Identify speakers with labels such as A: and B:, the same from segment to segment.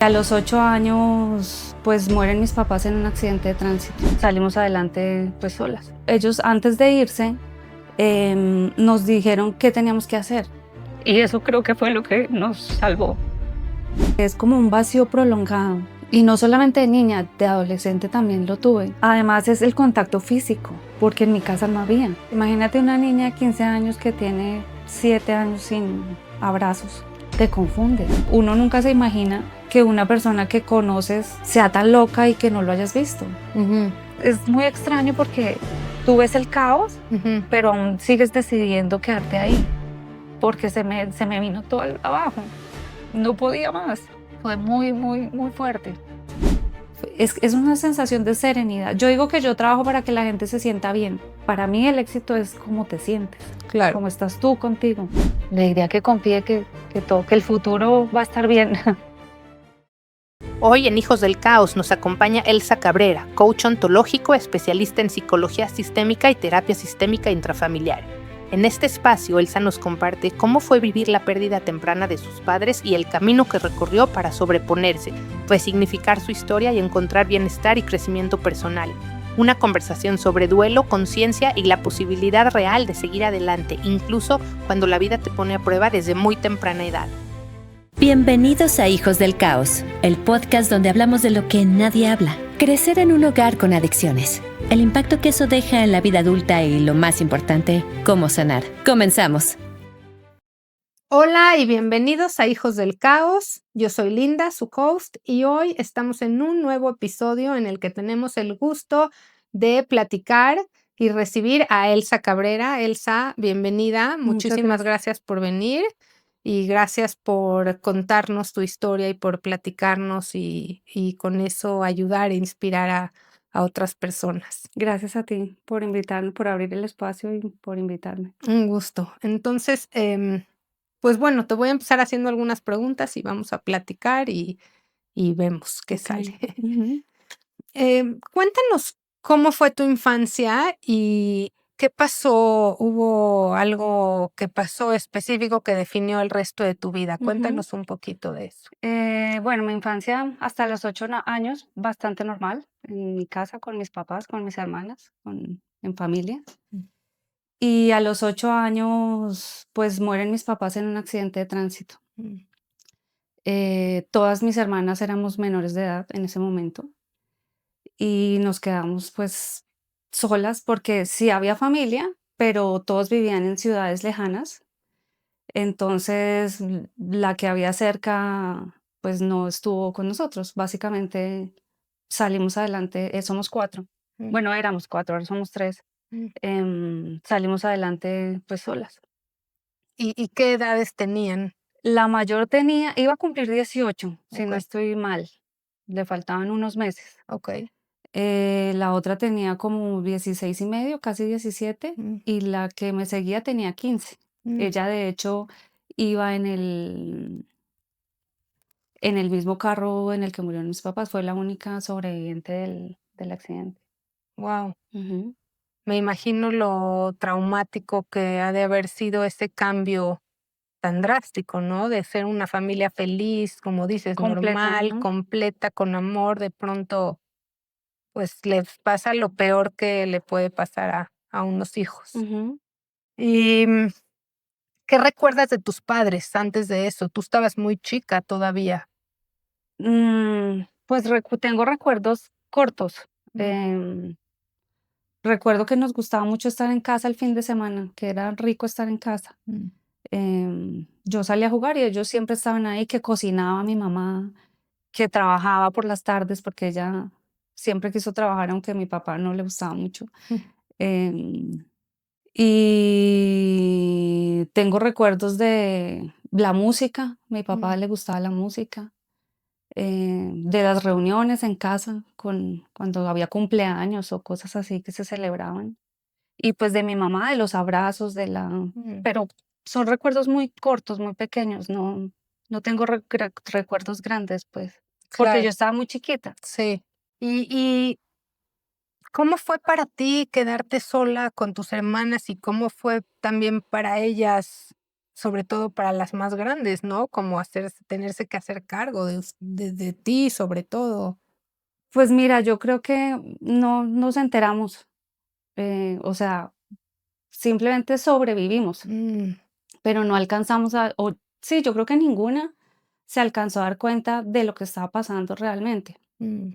A: A los 8 años, pues mueren mis papás en un accidente de tránsito. Salimos adelante pues solas. Ellos antes de irse nos dijeron qué teníamos que hacer.
B: Y eso creo que fue lo que nos salvó.
A: Es como un vacío prolongado. Y no solamente de niña, de adolescente también lo tuve. Además es el contacto físico, porque en mi casa no había. Imagínate una niña de 15 años que tiene 7 años sin abrazos. Te confunde. Uno nunca se imagina que una persona que conoces sea tan loca y que no lo hayas visto. Es muy extraño porque tú ves el caos, pero aún sigues decidiendo quedarte ahí. Porque se me vino todo abajo. No podía más. Fue muy, muy, muy fuerte. Es una sensación de serenidad. Yo digo que yo trabajo para que la gente se sienta bien. Para mí el éxito es cómo te sientes.
C: Claro.
A: Cómo estás tú contigo. Le diría que confíe que el futuro va a estar bien.
C: Hoy en Hijos del Caos nos acompaña Elsa Cabrera, coach ontológico, especialista en psicología sistémica y terapia sistémica intrafamiliar. En este espacio, Elsa nos comparte cómo fue vivir la pérdida temprana de sus padres y el camino que recorrió para sobreponerse, resignificar su historia y encontrar bienestar y crecimiento personal. Una conversación sobre duelo, conciencia y la posibilidad real de seguir adelante, incluso cuando la vida te pone a prueba desde muy temprana edad.
D: Bienvenidos a Hijos del Caos, el podcast donde hablamos de lo que nadie habla. Crecer en un hogar con adicciones, el impacto que eso deja en la vida adulta y, lo más importante, cómo sanar. Comenzamos.
C: Hola y bienvenidos a Hijos del Caos. Yo soy Linda, su host, y hoy estamos en un nuevo episodio en el que tenemos el gusto de platicar y recibir a Elsa Cabrera. Elsa, bienvenida. Muchísimas gracias por venir. Y gracias por contarnos tu historia y por platicarnos y con eso ayudar e inspirar a otras personas.
A: Gracias a ti por invitarme, por abrir el espacio y por invitarme.
C: Un gusto. Entonces, pues bueno, te voy a empezar haciendo algunas preguntas y vamos a platicar y vemos qué sale. Cuéntanos cómo fue tu infancia y qué pasó. ¿Hubo algo que pasó específico que definió el resto de tu vida? Cuéntanos un poquito de eso.
A: Bueno, mi infancia hasta los 8 años, bastante normal, en mi casa, con mis papás, con mis hermanas, en familia. Y a los 8 años, pues mueren mis papás en un accidente de tránsito. Todas mis hermanas éramos menores de edad en ese momento y nos quedamos pues solas porque sí había familia, pero todos vivían en ciudades lejanas. Entonces, la que había cerca, pues no estuvo con nosotros. Básicamente salimos adelante, somos 4. Bueno, éramos 4, ahora somos 3. Salimos adelante pues solas.
C: ¿Y qué edades tenían?
A: La mayor iba a cumplir 18, si no
C: Ok.
A: estoy mal. Le faltaban unos meses.
C: Ok.
A: La otra tenía como 16 y medio, casi 17, y la que me seguía tenía 15. Ella, de hecho, iba en el mismo carro en el que murieron mis papás. Fue la única sobreviviente del accidente.
C: Wow. Me imagino lo traumático que ha de haber sido ese cambio tan drástico, ¿no? De ser una familia feliz, como dices,
A: Completa,
C: normal,
A: ¿no?
C: completa, con amor, de pronto, pues les pasa lo peor que le puede pasar a unos hijos. ¿Y qué recuerdas de tus padres antes de eso? Tú estabas muy chica todavía.
A: Pues tengo recuerdos cortos. Recuerdo que nos gustaba mucho estar en casa el fin de semana, que era rico estar en casa. Yo salía a jugar y ellos siempre estaban ahí, que cocinaba mi mamá, que trabajaba por las tardes, porque ella siempre quiso trabajar, aunque a mi papá no le gustaba mucho. Em, y tengo recuerdos de la música, mi papá le gustaba la música, de las reuniones en casa, cuando había cumpleaños o cosas así que se celebraban. Y pues de mi mamá, de los abrazos, pero son recuerdos muy cortos, muy pequeños, no tengo recuerdos grandes, pues, porque
C: Claro.
A: yo estaba muy chiquita.
C: Sí. ¿Y cómo fue para ti quedarte sola con tus hermanas y cómo fue también para ellas sobre todo para las más grandes, ¿no? Como tenerse que hacer cargo de ti, sobre todo.
A: Pues mira, yo creo que no nos enteramos, o sea, simplemente sobrevivimos,
C: Mm,
A: pero no alcanzamos o sí, yo creo que ninguna se alcanzó a dar cuenta de lo que estaba pasando realmente.
C: mm.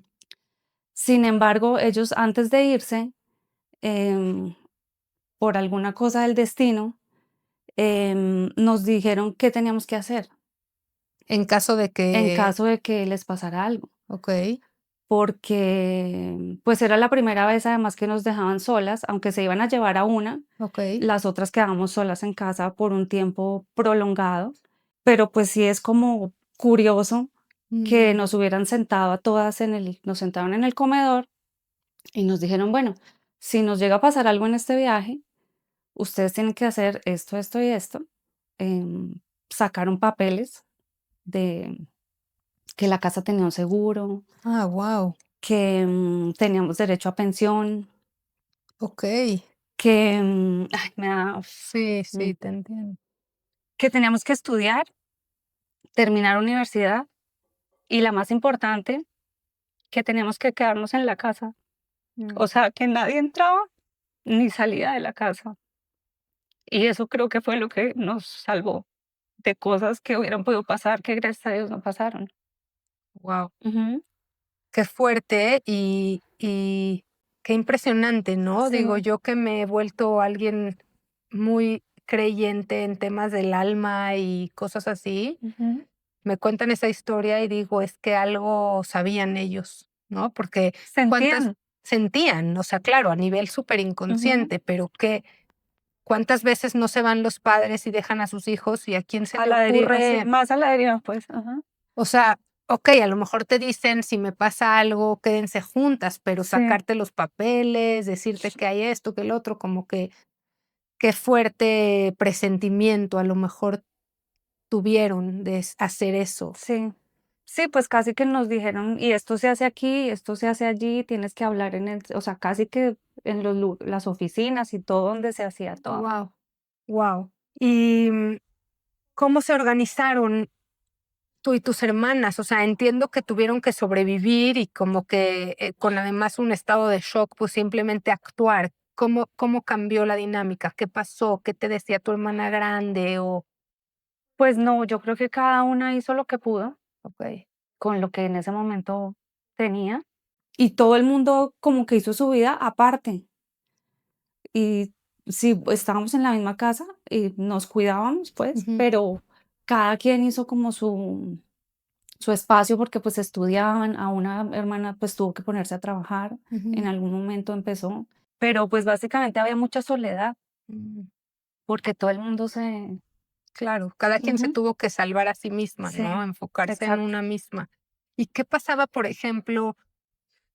A: Sin embargo, ellos antes de irse, em, por alguna cosa del destino, nos dijeron qué teníamos que hacer
C: En caso de
A: en
C: que,
A: caso de que les pasara algo,
C: ok,
A: porque pues era la primera vez además que nos dejaban solas, aunque se iban a llevar a una,
C: ok.
A: las otras quedábamos solas en casa por un tiempo prolongado, pero pues sí es como curioso que
C: Mm,
A: nos hubieran sentado a todas nos sentaron en el comedor y nos dijeron, bueno, si nos llega a pasar algo en este viaje, ustedes tienen que hacer esto, esto y esto. Sacaron papeles de que la casa tenía un seguro,
C: ah, wow.
A: que teníamos derecho a pensión,
C: Ok.
A: que, ay,
C: Sí,
A: mm,
C: sí, te entiendo.
A: que teníamos que estudiar, terminar universidad y la más importante, que teníamos que quedarnos en la casa.
C: Mm.
A: O sea, que nadie entraba ni salía de la casa. Y eso creo que fue lo que nos salvó de cosas que hubieran podido pasar, que gracias a Dios no pasaron.
C: Wow.
A: Ujú.
C: Qué fuerte y qué impresionante, ¿no? Digo,
A: Sí.
C: yo que me he vuelto alguien muy creyente en temas del alma y cosas así,
A: Ujú.
C: me cuentan esa historia y digo, es que algo sabían ellos, ¿no? Porque cuántas
A: Sentían.
C: sentían, o sea, claro, a nivel súper
A: Ujú.
C: inconsciente, pero que cuántas veces no se van los padres y dejan a sus hijos y a quién se
A: A
C: le
A: la deriva, sí,
C: ocurre,
A: más a la deriva, pues, ajá.
C: o sea, okey, a lo mejor te dicen: "Si me pasa algo, quédense juntas", pero
A: Sí,
C: sacarte los papeles, decirte que hay esto, que el otro, como que qué fuerte presentimiento a lo mejor tuvieron de hacer eso.
A: sí. Sí, pues casi que nos dijeron: "Y esto se hace aquí, esto se hace allí, tienes que hablar en el", o sea, casi que en las oficinas y todo donde se hacía todo.
C: Wow, wow. ¿Y, cómo se organizaron tú y tus hermanas? O sea, entiendo que tuvieron que sobrevivir y como que, con además un estado de shock, pues simplemente actuar. ¿Cómo cambió la dinámica? ¿Qué pasó? ¿Qué te decía tu hermana grande? O
A: Pues no, yo creo que cada una hizo lo que pudo
C: okey.
A: con lo que en ese momento tenía, y todo el mundo como que hizo su vida aparte. Y sí, estábamos en la misma casa y nos cuidábamos, pues,
C: Ujú,
A: pero cada quien hizo como su espacio porque, pues, estudiaban. A una hermana, pues, tuvo que ponerse a trabajar, en
C: ujú,
A: algún momento empezó, pero, pues, básicamente había mucha soledad
C: mm.
A: porque todo el mundo se
C: Claro, cada quien se
A: ujú,
C: tuvo que salvar a sí misma,
A: sí,
C: ¿no? Enfocarse en
A: exacto.
C: una misma. ¿Y qué pasaba, por ejemplo,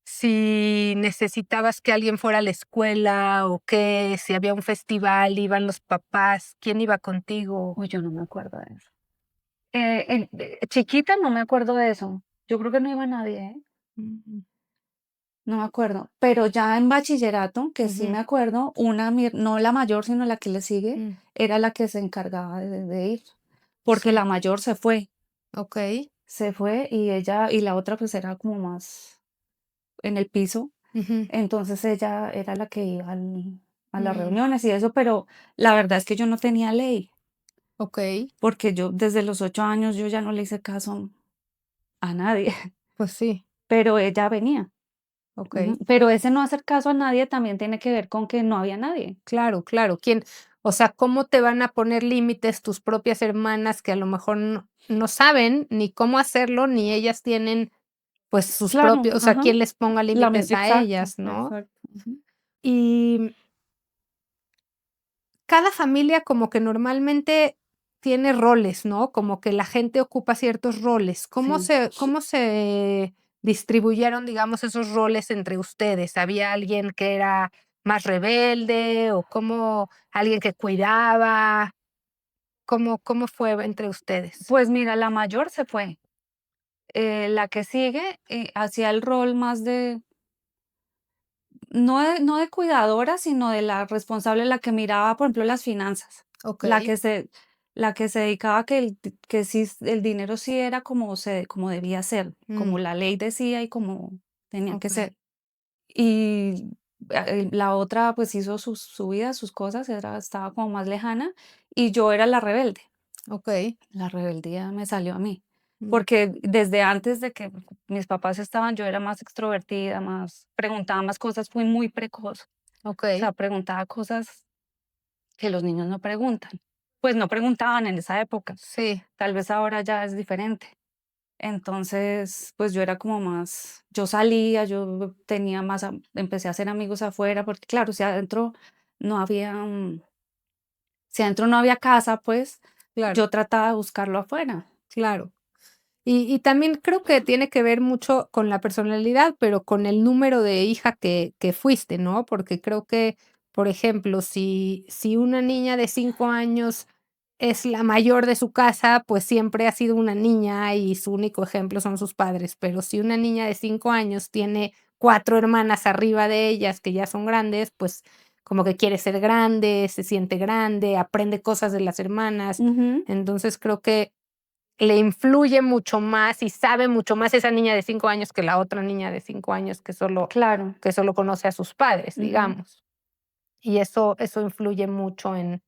C: si necesitabas que alguien fuera a la escuela o qué, si había un festival, iban los papás, quién iba contigo?
A: Uy, yo no me acuerdo de eso. Chiquita no me acuerdo de eso. Yo creo que no iba nadie, ¿eh?
C: Mm,
A: No me acuerdo, pero ya en bachillerato, que sí
C: ujú,
A: me acuerdo, no la mayor, sino la que le sigue,
C: mm,
A: era la que se encargaba de ir, porque
C: sí,
A: la mayor
C: okey,
A: se fue y ella, y la otra pues era como más en el piso,
C: ujú,
A: entonces ella era la que iba a las
C: mm,
A: reuniones y eso, pero la verdad es que yo no tenía ley,
C: okey,
A: porque yo desde los 8 años yo ya no le hice caso a nadie,
C: pues sí,
A: pero ella venía. Ujú,
C: okey.
A: pero ese no hacer caso a nadie también tiene que ver con que no había nadie.
C: Claro, claro. ¿Quién? O sea, ¿cómo te van a poner límites tus propias hermanas que a lo mejor no saben ni cómo hacerlo, ni ellas tienen, pues, sus
A: Claro,
C: propios, o sea,
A: ajá,
C: quién les ponga límites a
A: exacto,
C: ellas, ¿no?
A: exacto, ujú.
C: Y cada familia como que normalmente tiene roles, ¿no? Como que la gente ocupa ciertos roles.
A: Sí.
C: Cómo se distribuyeron, digamos, esos roles entre ustedes? ¿Había alguien que era más rebelde o cómo alguien que cuidaba? ¿Cómo fue entre ustedes?
A: Pues mira, la mayor se fue, la que sigue, hacía el rol más de no de cuidadora, sino de la responsable, la que miraba, por ejemplo, las finanzas, la
C: Okey.
A: que se la que se dedicaba a que sí el dinero sí era como debía ser, como la ley decía y como tenía que
C: Ok.
A: ser. Y la otra pues hizo su vida, sus cosas, estaba como más lejana y yo era la rebelde.
C: Ok.
A: La rebeldía me salió a mí,
C: Mm,
A: porque desde antes de que mis papás estaban, yo era más extrovertida, preguntaba más cosas, fui muy precoz.
C: Ok.
A: O sea, preguntaba cosas que los niños no preguntan. Pues no preguntaban en esa época.
C: Sí,
A: Tal vez ahora ya es diferente. Entonces, pues yo era como más, yo salía, yo tenía más, empecé a hacer amigos afuera, porque claro, no había, si adentro no había casa, pues
C: claro,
A: yo trataba de buscarlo afuera.
C: claro. Y también creo que tiene que ver mucho con la personalidad, pero con el número de hija que fuiste, ¿no? Porque creo que, por ejemplo, si una niña de 5 años es la mayor de su casa, pues siempre ha sido una niña y su único ejemplo son sus padres. Pero si una niña de 5 años tiene 4 hermanas arriba de ellas que ya son grandes, pues como que quiere ser grande, se siente grande, aprende cosas de las hermanas.
A: Ujú.
C: Entonces creo que le influye mucho más y sabe mucho más esa niña de 5 años que la otra niña de 5 años
A: Claro.
C: que solo conoce a sus padres,
A: Ujú.
C: digamos. Y eso influye mucho en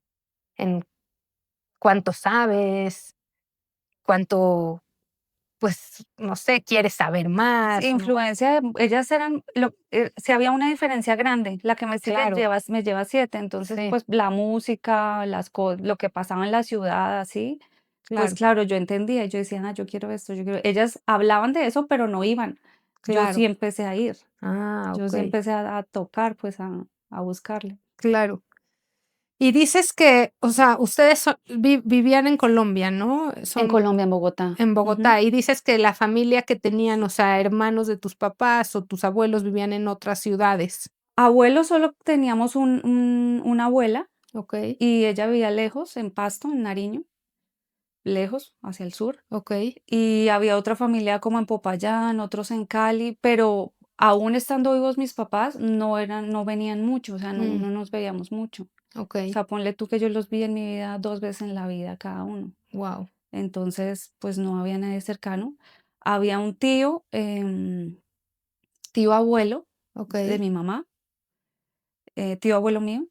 C: cuánto sabes, cuánto, pues, no sé, quieres saber
A: Sí,
C: más, ¿no?
A: influencia ellas eran si había una diferencia grande, la que me sigue
C: Claro,
A: me lleva 7, entonces,
C: sí,
A: pues, la música, lo que pasaba en la ciudad, así, pues,
C: claro,
A: claro, yo entendía, yo decía: "Ah, yo quiero esto, yo quiero". Ellas hablaban de eso, pero no iban. Yo sí
C: claro.
A: empecé a ir,
C: Ah,
A: yo sí
C: okey,
A: empecé a tocar, pues, a buscarle.
C: claro. Y dices que, o sea, ustedes vivían en Colombia, ¿no?
A: En
C: Son
A: Colombia, en Bogotá.
C: En
A: Ujú.
C: Bogotá, y dices que la familia que tenían, o sea, hermanos de tus papás o tus abuelos vivían en otras ciudades.
A: Abuelo, solo teníamos una abuela,
C: Okey,
A: y ella vivía lejos, en Pasto, en Nariño, lejos, hacia el sur.
C: okey.
A: Y había otra familia como en Popayán, otros en Cali, pero aún estando vivos mis papás, no venían mucho, o sea,
C: Mm,
A: no nos veíamos mucho. O
C: okey.
A: sea, ponle tú que yo los vi en mi vida 2 veces en la vida cada uno.
C: Guau.
A: Entonces, pues no había nadie cercano. Había un tío, tío abuelo de
C: Okey.
A: mi mamá, tío abuelo mío,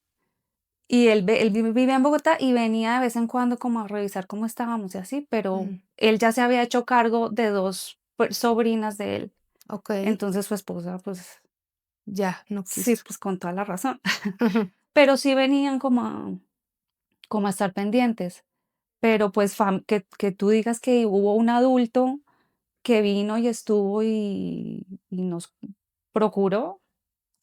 A: y él vivía en Bogotá y venía de vez en cuando como a revisar cómo estábamos y así, pero
C: Mm,
A: él ya se había hecho cargo de 2 sobrinas de él.
C: okey.
A: Entonces, su esposa, pues,
C: Ya, no
A: sí,
C: quiso.
A: pues, con toda la razón.
C: Ujú.
A: Pero sí venían como a estar pendientes. Pero, pues, que tú digas que hubo un adulto que vino y estuvo y nos procuró,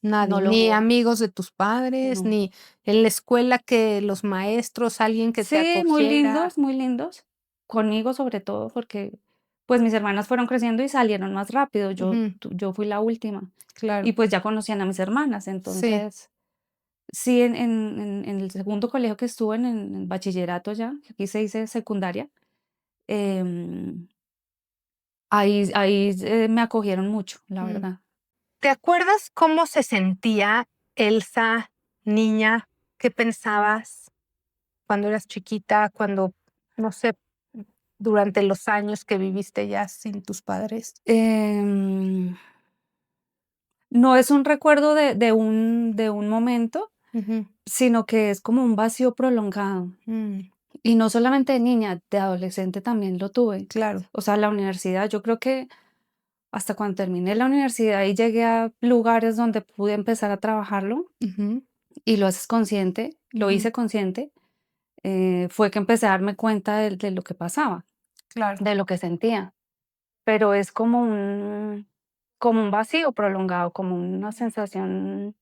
A: no
C: Nadie,
A: lo
C: ni
A: hubo,
C: amigos de tus padres,
A: no.
C: ni en la escuela que los maestros, alguien que te
A: Sí,
C: acogiera.
A: muy lindos, conmigo sobre todo, porque, pues, mis hermanas fueron creciendo y salieron más rápido,
C: Ujú,
A: yo fui la última,
C: claro.
A: y, pues, ya conocían a mis hermanas,
C: Sí,
A: entonces sí, en el segundo colegio que estuve, en bachillerato ya, que aquí se dice secundaria, em, ahí, me acogieron mucho, la
C: mm.
A: verdad.
C: ¿Te acuerdas cómo se sentía Elsa, niña? ¿Qué pensabas cuando eras chiquita, cuando, no sé, durante los años que viviste ya sin tus padres?
A: Em, no es un recuerdo de un momento,
C: Ujú,
A: sino que es como un vacío prolongado.
C: mm,
A: Y no solamente de niña, de adolescente también lo tuve.
C: claro.
A: O sea, la universidad, yo creo que hasta cuando terminé la universidad y llegué a lugares donde pude empezar a trabajarlo
C: Ujú,
A: y lo haces consciente, lo
C: ujú,
A: hice consciente, fue que empecé a darme cuenta de lo que pasaba,
C: claro.
A: de lo que sentía. Pero es como un vacío prolongado, como una sensación,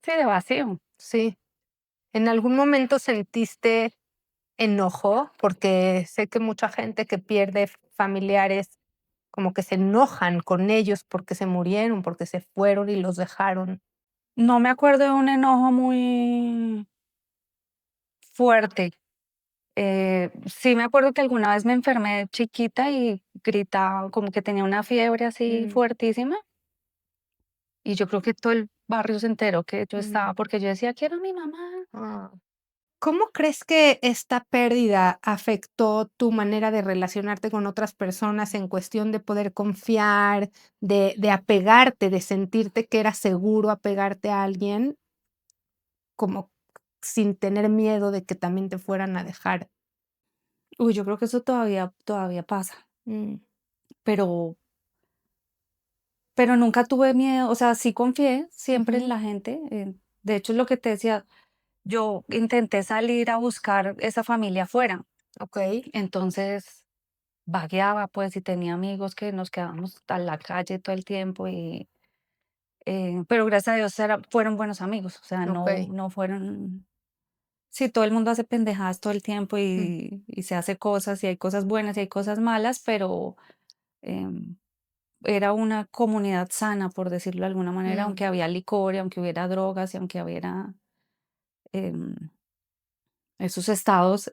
A: sí, de vacío.
C: Sí. ¿En algún momento sentiste enojo? Porque sé que mucha gente que pierde familiares como que se enojan con ellos porque se murieron, porque se fueron y los dejaron.
A: No me acuerdo de un enojo muy fuerte. Sí me acuerdo que alguna vez me enfermé de chiquita y gritaba, como que tenía una fiebre así
C: Mm,
A: fuertísima, y yo creo que todo el barrio se enteró que yo
C: mm,
A: estaba, porque yo decía: "Quiero a mi mamá".
C: ah, ¿Cómo crees que esta pérdida afectó tu manera de relacionarte con otras personas en cuestión de poder confiar, de apegarte, de sentirte que era seguro apegarte a alguien, como sin tener miedo de que también te fueran a dejar?
A: Uy, yo creo que eso todavía pasa,
C: Mm,
A: pero nunca tuve miedo, o sea, sí confié siempre en
C: ujú,
A: la gente, de hecho, es lo que te decía, yo intenté salir a buscar esa familia afuera,
C: okey.
A: entonces vagueaba, pues, y tenía amigos que nos quedábamos a la calle todo el tiempo pero gracias a Dios fueron buenos amigos, o sea,
C: Okey.
A: no fueron. Sí, todo el mundo hace pendejadas todo el tiempo
C: Mm,
A: y se hace cosas, y hay cosas buenas y hay cosas malas, pero, em, era una comunidad sana, por decirlo de alguna manera,
C: mm,
A: aunque había licor, y aunque hubiera drogas, y aunque hubiera, em, esos estados,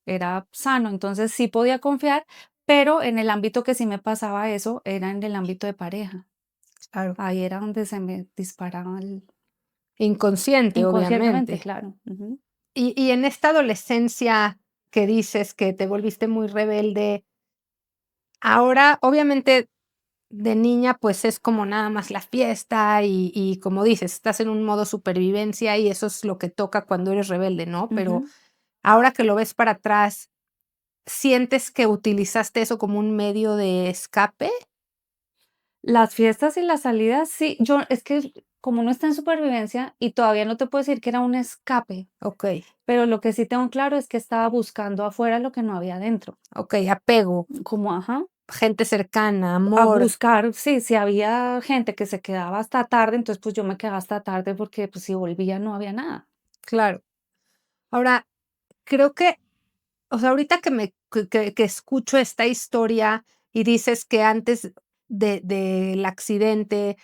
A: era sano. Entonces, sí podía confiar, pero en el ámbito que sí me pasaba eso, era en el ámbito de pareja.
C: claro.
A: Ahí era donde se me disparaba el
C: Inconsciente,
A: inconscientemente,
C: obviamente.
A: claro. Ujú.
C: Y en esta adolescencia que dices que te volviste muy rebelde, ahora, obviamente, de niña, pues, es como nada más la fiesta y como dices, estás en un modo supervivencia y eso es lo que toca cuando eres rebelde, ¿no? Pero
A: Ujú.
C: ahora que lo ves para atrás, ¿sientes que utilizaste eso como un medio de escape?
A: Las fiestas y las salidas, sí, es que como uno está en supervivencia y todavía no te puedo decir que era un escape,
C: Okey,
A: pero lo que sí tengo claro es que estaba buscando afuera lo que no había dentro,
C: okey, apego,
A: como, ajá,
C: gente cercana,
A: a
C: amor,
A: buscar, sí, si había gente que se quedaba hasta tarde, entonces pues yo me quedaba hasta tarde porque pues si volvía no había nada.
C: claro. Ahora, creo que, o sea, ahorita que me que escucho esta historia y dices que antes del accidente,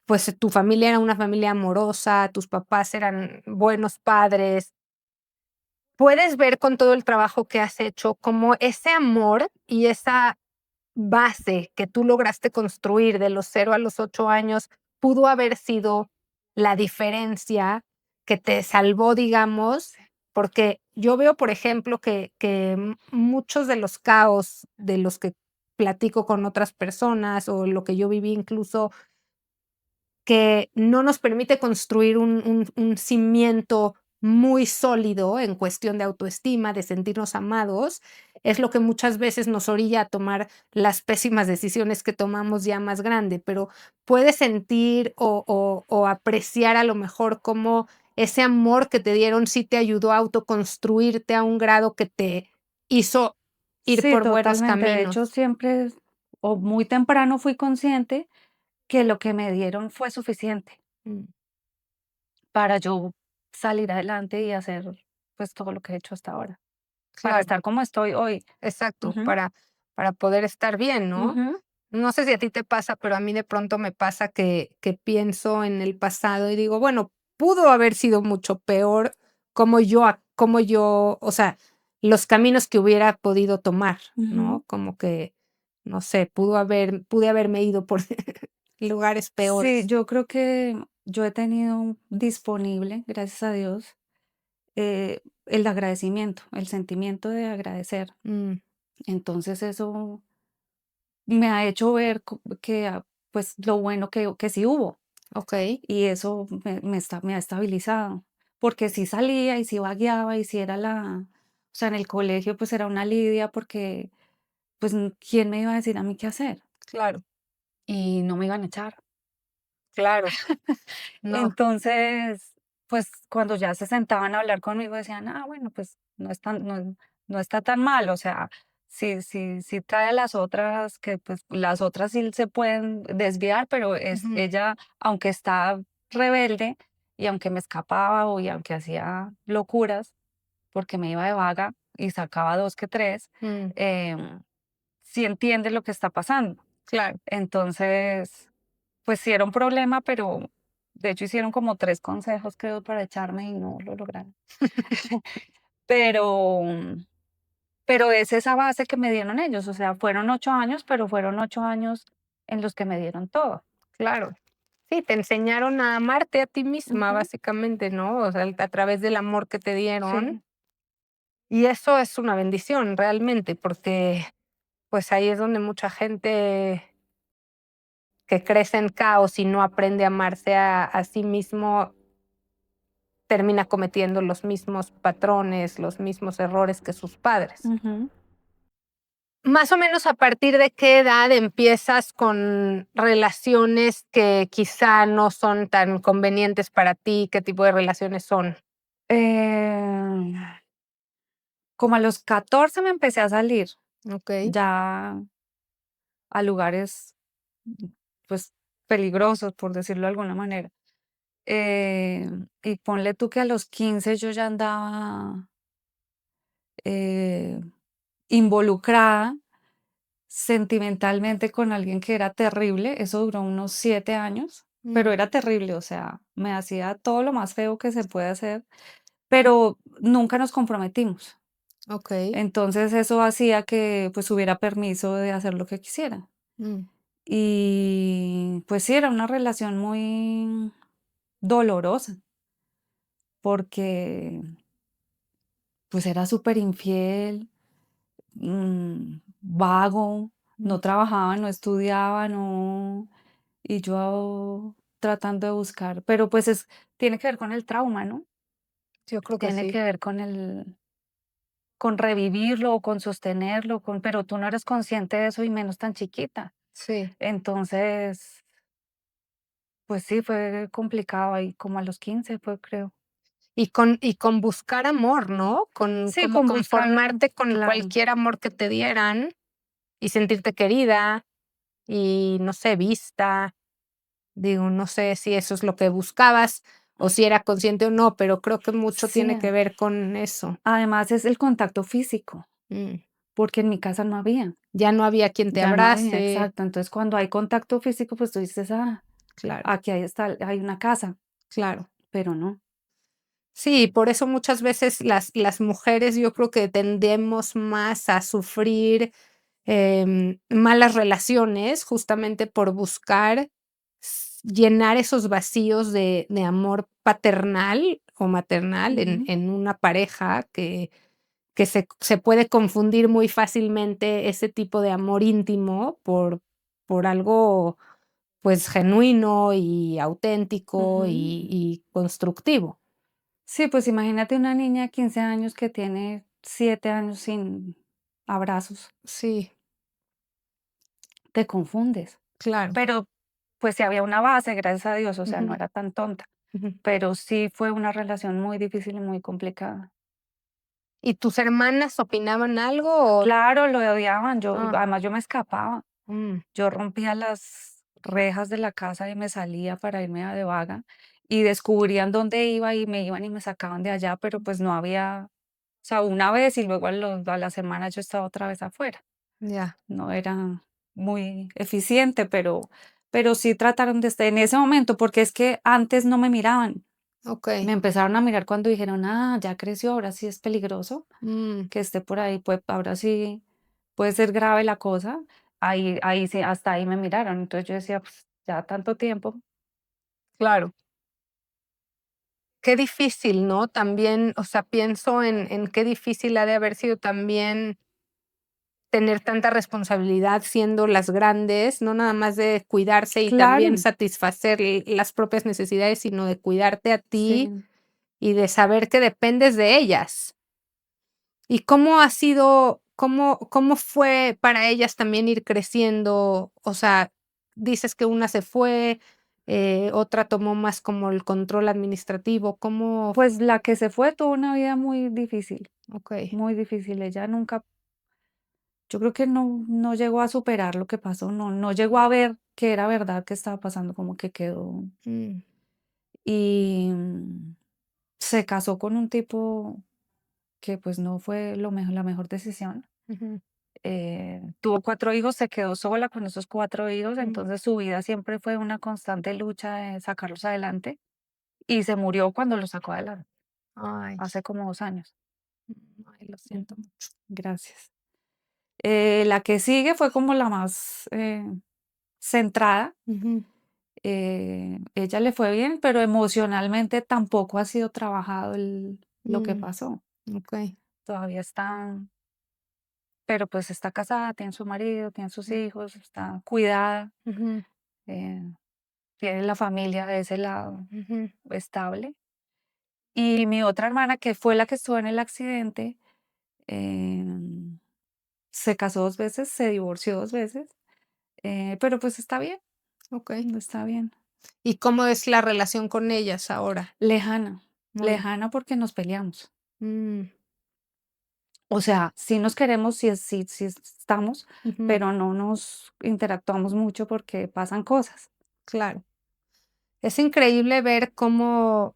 C: pues, tu familia era una familia amorosa, tus papás eran buenos padres. Puedes ver con todo el trabajo que has hecho cómo ese amor y esa base que tú lograste construir de los 0 a los 8 años pudo haber sido la diferencia que te salvó, digamos, porque yo veo, por ejemplo, que muchos de los caos de los que platico con otras personas o lo que yo viví incluso que no nos permite construir un cimiento muy sólido en cuestión de autoestima, de sentirnos amados, es lo que muchas veces nos orilla a tomar las pésimas decisiones que tomamos ya más grande, pero puedes sentir o apreciar a lo mejor cómo ese amor que te dieron sí te ayudó a autoconstruirte a un grado que te hizo ir
A: Sí,
C: por buenos
A: totalmente. De hecho,
C: caminos.
A: siempre o muy temprano fui consciente que lo que me dieron fue suficiente
C: Mm,
A: para yo salir adelante y hacer pues todo lo que he hecho hasta ahora, para
C: claro.
A: estar como estoy hoy.
C: Exacto,
A: Ujú,
C: para poder estar bien, ¿no?
A: ujú.
C: No sé si a ti te pasa, pero a mí de pronto me pasa que pienso en el pasado y digo, bueno, pudo haber sido mucho peor como yo, o sea, los caminos que hubiera podido tomar,
A: Ujú.
C: ¿no? Como que, no sé, pude haberme ido por lugares
A: Sí,
C: peores.
A: yo creo que yo he tenido disponible, gracias a Dios, el agradecimiento, el sentimiento de agradecer.
C: Mm,
A: Entonces eso me ha hecho ver que pues lo bueno que sí hubo
C: okey,
A: y eso me ha estabilizado, porque sí salía y sí vagueaba y sí era o sea, en el colegio pues era una lidia porque pues quién me iba a decir a mí qué hacer
C: claro,
A: y no me iban a echar.
C: claro, no,
A: Entonces, pues, cuando ya se sentaban a hablar conmigo, decían: "Ah, bueno, pues, no está tan mal", o sea, sí trae a las otras que, pues, las otras sí se pueden desviar, pero
C: ujú,
A: ella, aunque está rebelde, y aunque me escapaba, y aunque hacía locuras, porque me iba de vaga y sacaba 2 que 3,
C: mm,
A: sí entiende lo que está pasando.
C: claro,
A: Entonces, pues sí era un problema, pero de hecho hicieron como 3 consejos, creo, para echarme y no lo lograron. Pero es esa base que me dieron ellos, o sea, fueron 8 años, pero fueron 8 años en los que me dieron todo.
C: claro. Sí, te enseñaron a amarte a ti misma,
A: Ujú,
C: básicamente, ¿no? O sea, a través del amor que te
A: sí,
C: dieron. Y eso es una bendición realmente, porque pues ahí es donde mucha gente que crece en caos y no aprende a amarse a sí mismo termina cometiendo los mismos patrones, los mismos errores que sus padres.
A: Ujú.
C: Más o menos, ¿a partir de qué edad empiezas con relaciones que quizá no son tan convenientes para ti? ¿Qué tipo de relaciones son?
A: Eh, Como a los 14 me empecé a salir
C: Okey.
A: ya a lugares, pues, peligrosos, por decirlo de alguna manera. Y ponle tú que a los 15 yo ya andaba eh, involucrada sentimentalmente con alguien que era terrible. Eso duró unos 7 años, pero era terrible, o sea, me hacía todo lo más feo que se puede hacer, pero nunca nos comprometimos.
C: Okey.
A: Entonces eso hacía que pues hubiera permiso de hacer lo que quisiera.
C: Mm.
A: Y pues sí, era una relación muy dolorosa porque pues era súper infiel, vago, no trabajaba, no estudiaba, no, y yo tratando de buscar, pero pues tiene que ver con el trauma, ¿no?
C: Yo creo que
A: Tiene
C: sí.
A: que ver con revivirlo o con sostenerlo, pero tú no eres consciente de eso y menos tan chiquita.
C: Sí.
A: Entonces, pues sí, fue complicado ahí, como a los 15 fue, creo.
C: Y con buscar amor, ¿no? Con
A: Sí,
C: como
A: con buscarlo,
C: conformarte con
A: claro.
C: cualquier amor que te dieran y sentirte querida y, no sé, vista. Digo, no sé si eso es lo que buscabas o si era consciente o no, pero creo que mucho
A: Sí,
C: tiene que ver con eso.
A: además es el contacto físico,
C: Mm.
A: porque en mi casa no había,
C: Ya no había quien te
A: ya no había,
C: abrace.
A: exacto. Entonces, cuando hay contacto físico, pues tú dices, ah,
C: Claro,
A: aquí hay una casa,
C: claro.
A: pero no.
C: Sí, por eso muchas veces las mujeres yo creo que tendemos más a sufrir, malas relaciones, justamente por buscar llenar esos vacíos de amor paternal o maternal en,
A: Ujú,
C: en una pareja que se puede confundir muy fácilmente ese tipo de amor íntimo por algo pues genuino y auténtico
A: ujú.
C: y constructivo.
A: Sí, pues imagínate una niña de 15 años que tiene 7 años sin abrazos,
C: Sí,
A: te confundes.
C: claro.
A: Pero pues sí había una base, gracias a Dios, o sea, no
C: Ujú,
A: era tan tonta,
C: ujú.
A: pero sí fue una relación muy difícil y muy complicada.
C: ¿Y tus hermanas opinaban algo o?
A: Claro, lo odiaban,
C: Ah,
A: además yo me escapaba,
C: mm,
A: yo rompía las rejas de la casa y me salía para irme de vaga y descubrían dónde iba y me iban y me sacaban de allá, pero pues no había, o sea, una vez y luego a la semana yo estaba otra vez afuera.
C: ya,
A: No era muy eficiente, pero sí trataron de estar en ese momento, porque es que antes no me miraban. Me
C: okey.
A: empezaron a mirar cuando dijeron: "Ah, ya creció, ahora sí es peligroso
C: Mm,
A: que esté por ahí, pues ahora sí puede ser grave la cosa". Ahí sí, hasta ahí me miraron. Entonces yo decía: "Pues ya tanto tiempo".
C: claro. Qué difícil, ¿no? También, o sea, pienso en qué difícil ha de haber sido también tener tanta responsabilidad siendo las grandes, no nada más de cuidarse y también
A: Claro,
C: satisfacer las propias necesidades, sino de cuidarte a ti
A: sí.
C: y de saber que dependes de ellas. ¿Y cómo ha sido, cómo fue para ellas también ir creciendo? O sea, dices que una se fue, otra tomó más como el control administrativo, ¿cómo?
A: Pues la que se fue tuvo una vida muy difícil,
C: Okey.
A: muy difícil. Ella nunca, yo creo que no llegó a superar lo que pasó, no llegó a ver que era verdad que estaba pasando, como que quedó.
C: Mm,
A: Y, se casó con un tipo que, pues, no fue la mejor decisión.
C: ujú,
A: Tuvo 4 hijos, se quedó sola con esos 4 hijos,
C: mm.
A: entonces su vida siempre fue una constante lucha de sacarlos adelante, y se murió cuando los sacó adelante,
C: Ay,
A: hace como 2 años.
C: ay, lo siento
A: Ujú,
C: mucho.
A: gracias. La que sigue fue como la más, centrada.
C: Ujú,
A: Ella le fue bien, pero emocionalmente tampoco ha sido trabajado lo que
C: mm,
A: pasó.
C: okey.
A: todavía está, pero pues está casada, tiene su marido, tiene sus hijos, está cuidada,
C: Ujú,
A: eh, tiene la familia de ese lado
C: ujú.
A: estable. Y mi otra hermana, que fue la que estuvo en el accidente, em, se casó 2 veces, se divorció 2 veces, pero pues está bien,
C: Okey.
A: está bien.
C: ¿Y cómo es la relación con ellas ahora?
A: Lejana,
C: Muy
A: lejana porque nos peleamos.
C: mm,
A: O sea, sí nos queremos, sí estamos,
C: ujú,
A: pero no nos interactuamos mucho porque pasan cosas.
C: claro. Es increíble ver cómo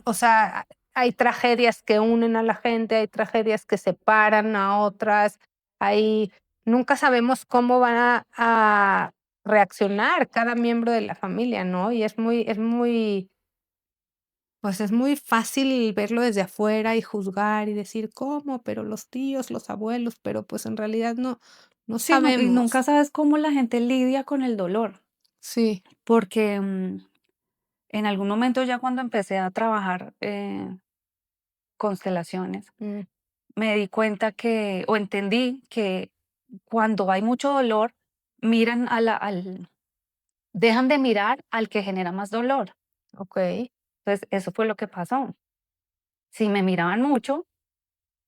C: o sea, hay tragedias que unen a la gente, hay tragedias que separan a otras, hay nunca sabemos cómo van a reaccionar cada miembro de la familia, ¿no? Y pues, es muy fácil verlo desde afuera y juzgar y decir: "¿Cómo? Pero los tíos, los abuelos", pero, pues, en realidad no
A: Sí, y nunca
C: sabemos.
A: sabes cómo la gente lidia con el dolor,
C: Sí.
A: porque, en algún momento ya cuando empecé a trabajar, constelaciones,
C: Mm,
A: me di cuenta que o entendí que cuando hay mucho dolor, miran a la al dejan de mirar al que genera más dolor.
C: okey.
A: Entonces, eso fue lo que pasó. Si me miraban mucho,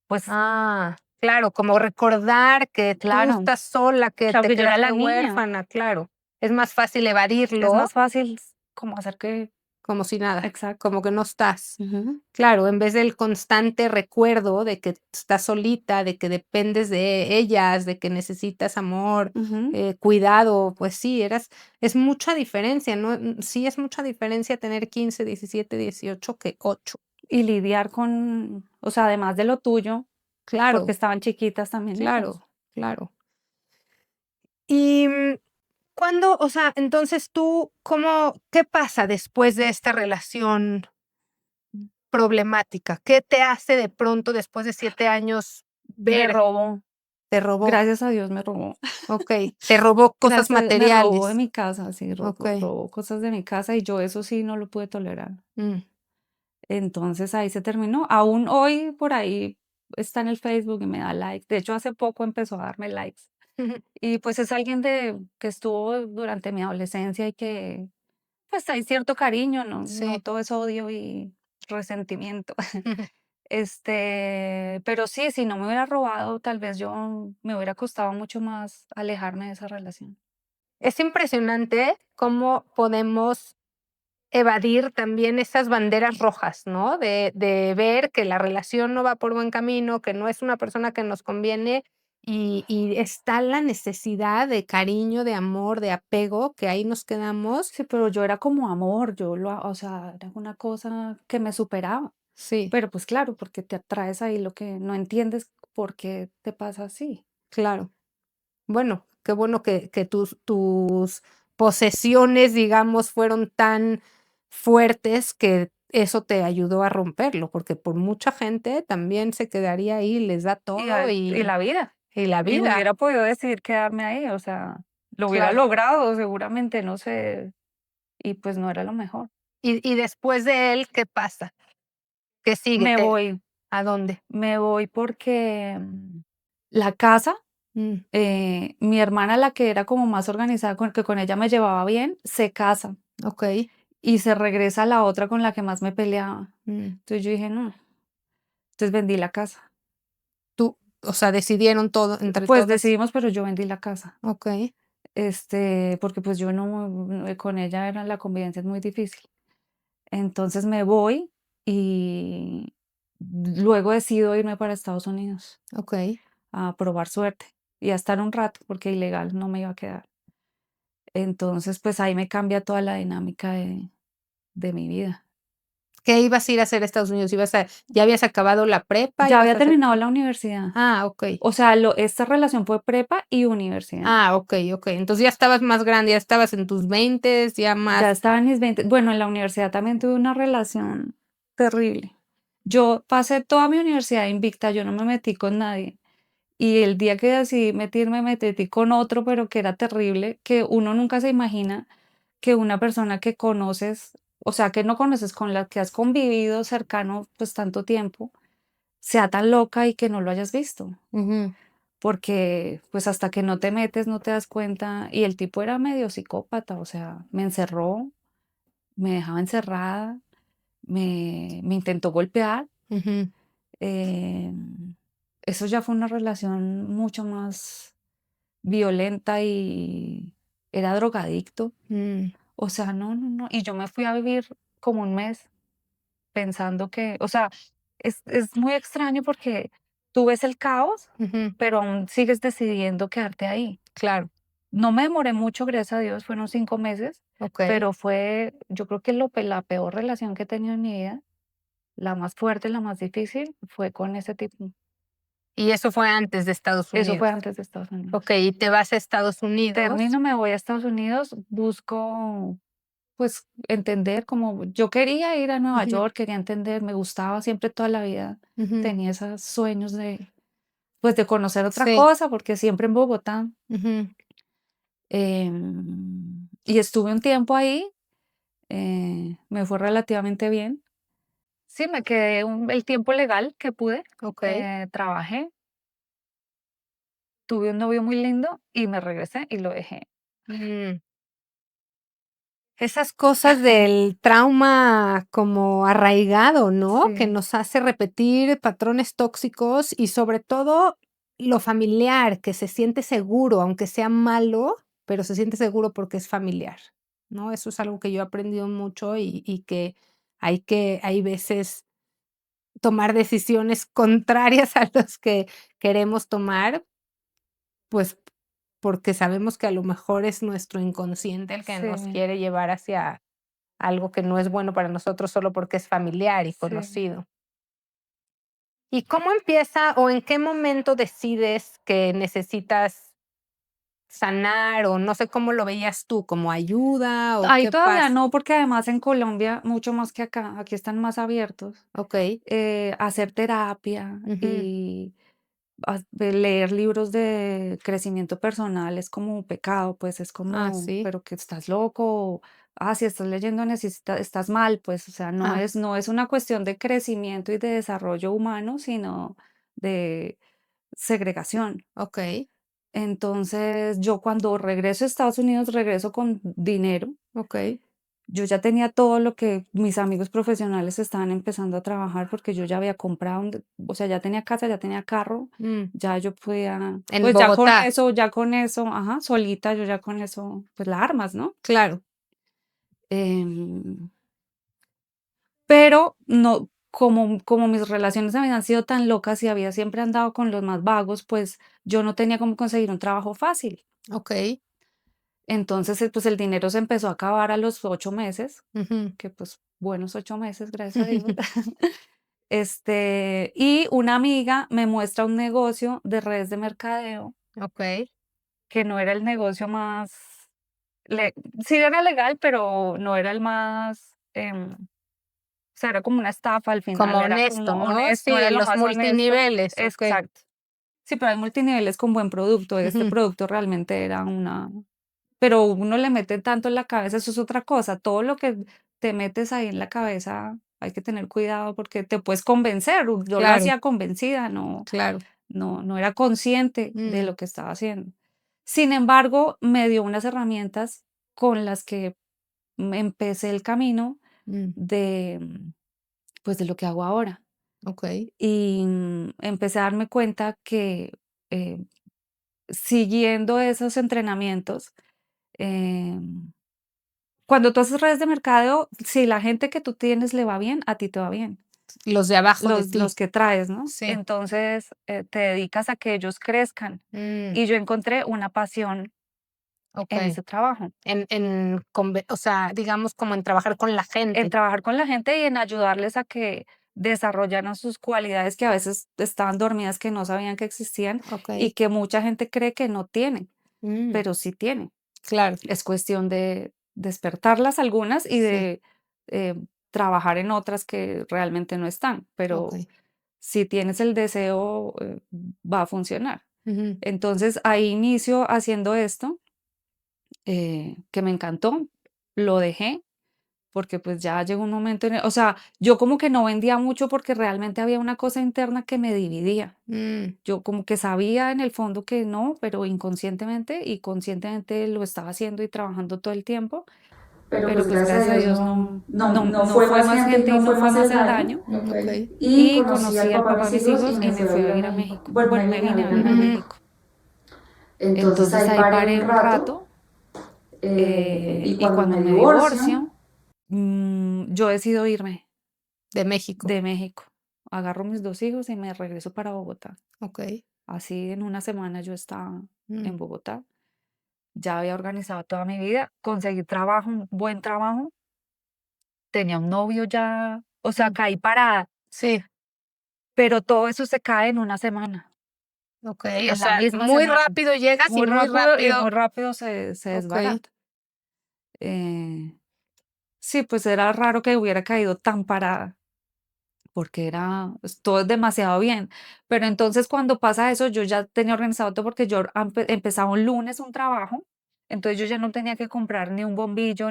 A: pues
C: Claro, como recordar que tú
A: claro,
C: estás sola, que
A: claro
C: te
A: que yo era la
C: quedaste
A: niña.
C: huérfana, claro. Es más fácil
A: Es
C: evadirlo
A: más fácil como hacer que
C: como si nada,
A: exacto.
C: como que no estás.
A: Ujú,
C: Claro, en vez del constante recuerdo de que estás solita, de que dependes de ellas, de que necesitas amor,
A: ujú.
C: cuidado, pues sí, es mucha diferencia, ¿no? Sí es mucha diferencia tener 15, 17, 18 que 8.
A: Y lidiar con, o sea, además de lo tuyo, porque
C: Claro,
A: estaban chiquitas también ellas.
C: claro, claro. Y, ¿cuándo? O sea, entonces tú, qué pasa después de esta relación problemática? ¿Qué te hace de pronto después de 7 años
A: Me
C: ver?
A: robó,
C: Te robó,
A: gracias a Dios me robó.
C: okey, te robó cosas
A: Gracias a Dios me robó de
C: materiales.
A: mi casa, sí,
C: Okey,
A: robó cosas de mi casa y yo eso sí no lo pude tolerar.
C: mm,
A: Entonces ahí se terminó. Aún hoy por ahí está en el Facebook y me da likes. De hecho, hace poco empezó a darme likes.
C: ujú,
A: Y pues es alguien que estuvo durante mi adolescencia y que pues hay cierto cariño, no
C: sí,
A: todo es odio y resentimiento.
C: ujú.
A: Pero sí, si no me hubiera robado, tal vez yo me hubiera costado mucho más alejarme de esa relación.
C: Es impresionante cómo podemos evadir también esas banderas rojas, ¿no? De ver que la relación no va por buen camino, que no es una persona que nos conviene, y está la necesidad de cariño, de amor, de apego, que ahí nos quedamos.
A: Sí, pero yo era como amor, o sea, era una cosa que me superaba.
C: Sí,
A: Pero pues claro, porque te atraes ahí lo que no entiendes por qué te pasa así.
C: claro. Bueno, qué bueno que tus posesiones, digamos, fueron tan fuertes que eso te ayudó a romperlo, porque por mucha gente también se quedaría ahí, les da todo
A: Y la vida.
C: y la
A: Y
C: vida.
A: hubiera podido decidir quedarme ahí, o sea, lo hubiera
C: Claro.
A: logrado seguramente, no sé, y pues no era lo mejor.
C: Y después de él, ¿qué pasa? ¿Qué sigue?
A: Me voy,
C: ¿A dónde?
A: me voy porque la casa,
C: Mm,
A: mi hermana, la que era como más organizada, que con ella me llevaba bien, se casa
C: okey.
A: y se regresa la otra con la que más me peleaba.
C: Mm.
A: Entonces yo dije, no, entonces vendí la casa.
C: O sea, decidieron todo entre
A: Pues
C: todas.
A: decidimos, pero yo vendí la casa.
C: Okey,
A: Porque pues yo con ella era la convivencia es muy difícil. Entonces me voy y luego decido irme para Estados Unidos
C: okey.
A: a probar suerte y a estar un rato porque ilegal no me iba a quedar. Entonces pues ahí me cambia toda la dinámica de mi vida.
C: ¿Qué ibas a ir a hacer a Estados Unidos? ¿Ya habías acabado la prepa?
A: Ya
C: ¿Ibas
A: había
C: a hacer?
A: terminado la universidad.
C: Okey.
A: O sea, esta relación fue prepa y universidad.
C: Okey, okey. Entonces ya estabas más grande, ya estabas en tus veintes, ya
A: Ya
C: más.
A: estaba en mis 20. Bueno, en la universidad también tuve una relación terrible. Yo pasé toda mi universidad invicta, yo no me metí con nadie. Y el día que decidí meterme, me metí con otro, pero que era terrible, que uno nunca se imagina que una persona que conoces, o sea, que no conoces, con la que has convivido cercano pues tanto tiempo, sea tan loca y que no lo hayas visto.
C: Ujú.
A: Porque pues hasta que no te metes no te das cuenta. Y el tipo era medio psicópata, o sea, me encerró, me dejaba encerrada, me intentó golpear.
C: Ujú.
A: em, Eso ya fue una relación mucho más violenta y era drogadicto.
C: Mm.
A: O sea, no, no, no. Y yo me fui a vivir como un mes pensando que, o sea, es muy extraño porque tú ves el caos,
C: Ujú.
A: pero aún sigues decidiendo quedarte ahí.
C: Claro.
A: No me demoré mucho, gracias a Dios, fueron 5 meses,
C: Ok.
A: pero fue, yo creo que la peor relación que he tenido en mi vida, la más fuerte, la más difícil, fue con ese tipo.
C: Y eso fue antes de Estados
A: Eso fue
C: Unidos.
A: antes de Estados Unidos.
C: Ok, y te vas a Estados Unidos.
A: Termino, me voy a Estados Unidos, busco, pues, entender como yo quería ir a Nueva
C: Ujú.
A: York, quería entender, me gustaba siempre toda la vida,
C: Ujú.
A: tenía esos sueños de, pues, de conocer otra
C: Sí.
A: cosa, porque siempre en Bogotá.
C: Ujú.
A: Y estuve un tiempo ahí, me fue relativamente bien. Sí, me quedé el tiempo legal que pude,
C: Ok.
A: trabajé, tuve un novio muy lindo y me regresé y lo dejé.
C: Mm. Esas cosas del trauma como arraigado, ¿no? Que
A: Sí,
C: nos hace repetir patrones tóxicos y sobre todo lo familiar, que se siente seguro, aunque sea malo, pero se siente seguro porque es familiar, ¿no? Eso es algo que yo he aprendido mucho y que hay veces tomar decisiones contrarias a los que queremos tomar, pues porque sabemos que a lo mejor es nuestro inconsciente el que nos
A: sí,
C: quiere llevar hacia algo que no es bueno para nosotros solo porque es familiar y
A: sí.
C: conocido. ¿Y cómo empieza o en qué momento decides que necesitas sanar o no sé cómo lo veías tú, como ayuda o
A: Ahí
C: qué
A: todavía
C: pasa?
A: no, porque además en Colombia, mucho más que acá, aquí están más abiertos,
C: Okey.
A: hacer terapia
C: Ujú.
A: y leer libros de crecimiento personal es como un pecado, pues es
C: Ah,
A: como,
C: sí.
A: pero que estás loco, si estás leyendo estás mal, pues, o sea,
C: Ah,
A: no es una cuestión de crecimiento y de desarrollo humano, sino de segregación.
C: okey,
A: Entonces, yo cuando regreso a Estados Unidos, regreso con dinero.
C: okey.
A: Yo ya tenía todo lo que mis amigos profesionales estaban empezando a trabajar porque yo ya había comprado, o sea, ya tenía casa, ya tenía carro,
C: Mm.
A: ya yo podía,
C: En
A: pues
C: Bogotá,
A: ya con eso, ajá, solita, yo ya con eso, pues la armas, ¿no?
C: claro.
A: Em, pero no, como mis relaciones habían sido tan locas y había siempre andado con los más vagos, pues yo no tenía cómo conseguir un trabajo fácil.
C: Okey.
A: Entonces, pues el dinero se empezó a acabar a los 8 meses,
C: Ujú.
A: que pues buenos 8 meses, gracias a Dios. Y una amiga me muestra un negocio de redes de mercadeo
C: Okey.
A: que no era el negocio más, le- sí era legal, pero no era el más, o sea, era como una estafa al
C: Como
A: final, era
C: honesto,
A: como
C: ¿no?
A: honesto, no era
C: Sí,
A: lo
C: los
A: más honesto.
C: multiniveles, okey.
A: Exacto. Sí, pero hay multiniveles con buen producto. Este
C: Ujú.
A: producto realmente era pero uno le mete tanto en la cabeza, eso es otra cosa. Todo lo que te metes ahí en la cabeza, hay que tener cuidado porque te puedes convencer. Yo lo
C: Claro,
A: hacía convencida,
C: claro.
A: no era consciente de
C: Mm.
A: lo que estaba haciendo. Sin embargo, me dio unas herramientas con las que empecé el camino
C: Mm.
A: de, pues, de lo que hago ahora.
C: Okey.
A: Y empecé a darme cuenta que eh, siguiendo esos entrenamientos, em, cuando tú haces redes de mercadeo, si la gente que tú tienes le va bien, a ti te va bien,
C: Los de abajo de
A: los
C: ti.
A: que traes, ¿no?
C: Sí.
A: Entonces, te dedicas a que ellos crezcan.
C: Mm.
A: Y yo encontré una pasión en
C: Okey.
A: ese trabajo,
C: O sea, digamos, como en trabajar con la
A: en
C: gente.
A: trabajar con la gente y en ayudarles a que desarrollaran sus cualidades que a veces estaban dormidas, que no sabían que existían y
C: Okey.
A: que mucha gente cree que no tienen,
C: Mm.
A: pero sí tienen.
C: Claro.
A: Es cuestión de despertarlas algunas y
C: Sí.
A: de trabajar en otras que realmente no están, pero
C: Okey.
A: si tienes el deseo, va a funcionar.
C: Ujú.
A: Entonces ahí inicio haciendo esto, que me encantó, lo dejé porque pues ya llegó un momento o sea, yo como que no vendía mucho porque realmente había una cosa interna que me dividía. Yo como que sabía en el fondo que no, pero inconscientemente y conscientemente lo estaba haciendo y trabajando todo el tiempo,
E: Pero
A: pero
E: pues
A: pues
E: gracias a
A: gracias a
E: Dios
A: Dios
E: no
A: no
E: fue
A: fue
E: más
A: más
E: gente y
A: gente
E: no
A: y no
E: fue
A: fue
E: más
A: más
E: el
A: el
E: daño.
A: daño.
E: Y
A: Y
E: conocí
A: conocí
E: al
A: al
E: papá de
A: papá
E: mis
A: de mis
E: hijos y
A: hijos y
E: me
A: me
E: fui a
A: fui a
E: vivir a
A: vivir a
E: México.
A: México.
E: Bueno,
A: Bueno,
E: me
A: me
E: vine a
A: vine a
E: vivir a
A: vivir a
E: México.
A: México.
E: Entonces
A: Entonces
E: ahí
A: ahí
E: paré
A: paré
E: un
A: un
E: rato
A: rato
E: y
A: y
E: cuando
A: cuando
E: me
A: me
E: divorcio,
A: divorcio, yo decido irme
C: De México.
A: de México. Agarro mis 2 hijos y me regreso para Bogotá.
C: Ok.
A: Así en una semana yo estaba
C: Mm.
A: en Bogotá. Ya había organizado toda mi vida, conseguí trabajo, un buen trabajo, tenía un novio ya, o sea, caí parada,
C: Sí,
A: pero todo eso se cae en una semana,
C: ok. O
A: en la
C: sea,
A: misma
C: muy
A: semana.
C: rápido llegas y
A: Muy
C: muy
A: rápido y
C: rápido.
A: muy rápido se
C: Ok.
A: desbarata. Eh, sí, pues era raro que hubiera caído tan parada, porque pues, todo es demasiado bien. Pero entonces cuando pasa eso, yo ya tenía organizado todo porque yo empezaba un lunes un trabajo, entonces yo ya no tenía que comprar ni un bombillo,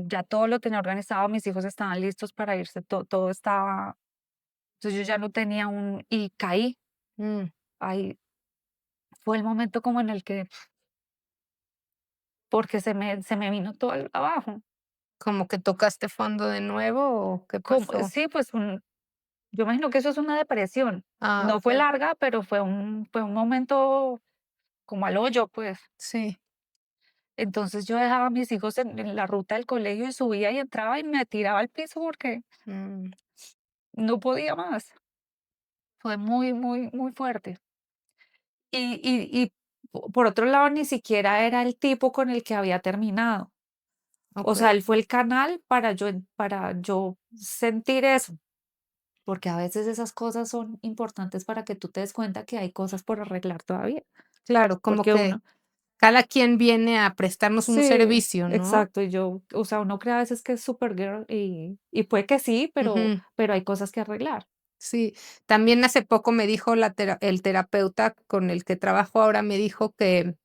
A: ya todo lo tenía organizado, mis hijos estaban listos para irse, todo estaba, entonces yo ya no tenía y caí,
C: Mm.
A: ahí fue el momento como en el que, porque se me vino todo abajo.
C: ¿Como que tocaste fondo de nuevo o qué pasó?
A: Sí, pues yo imagino que eso es una depresión.
C: Ah,
A: No fue
C: ok.
A: larga, pero fue un momento como al hoyo, pues.
C: Sí.
A: Entonces yo dejaba a mis hijos en la ruta del colegio y subía y entraba y me tiraba al piso porque
C: Mm.
A: no podía más. Fue muy, muy, muy fuerte. Y por otro lado, ni siquiera era el tipo con el que había terminado. O
C: Ok.
A: sea, él fue el canal para yo sentir eso. Porque a veces esas cosas son importantes para que tú te des cuenta que hay cosas por arreglar todavía.
C: Claro, como
A: Porque
C: que
A: uno,
C: cada quien viene a prestarnos un
A: sí,
C: servicio, ¿no?
A: exacto. O sea, uno cree a veces que es Supergirl y puede que sí,
C: Ujú.
A: pero hay cosas que arreglar.
C: Sí. También hace poco me dijo el terapeuta con el que trabajo ahora, me dijo que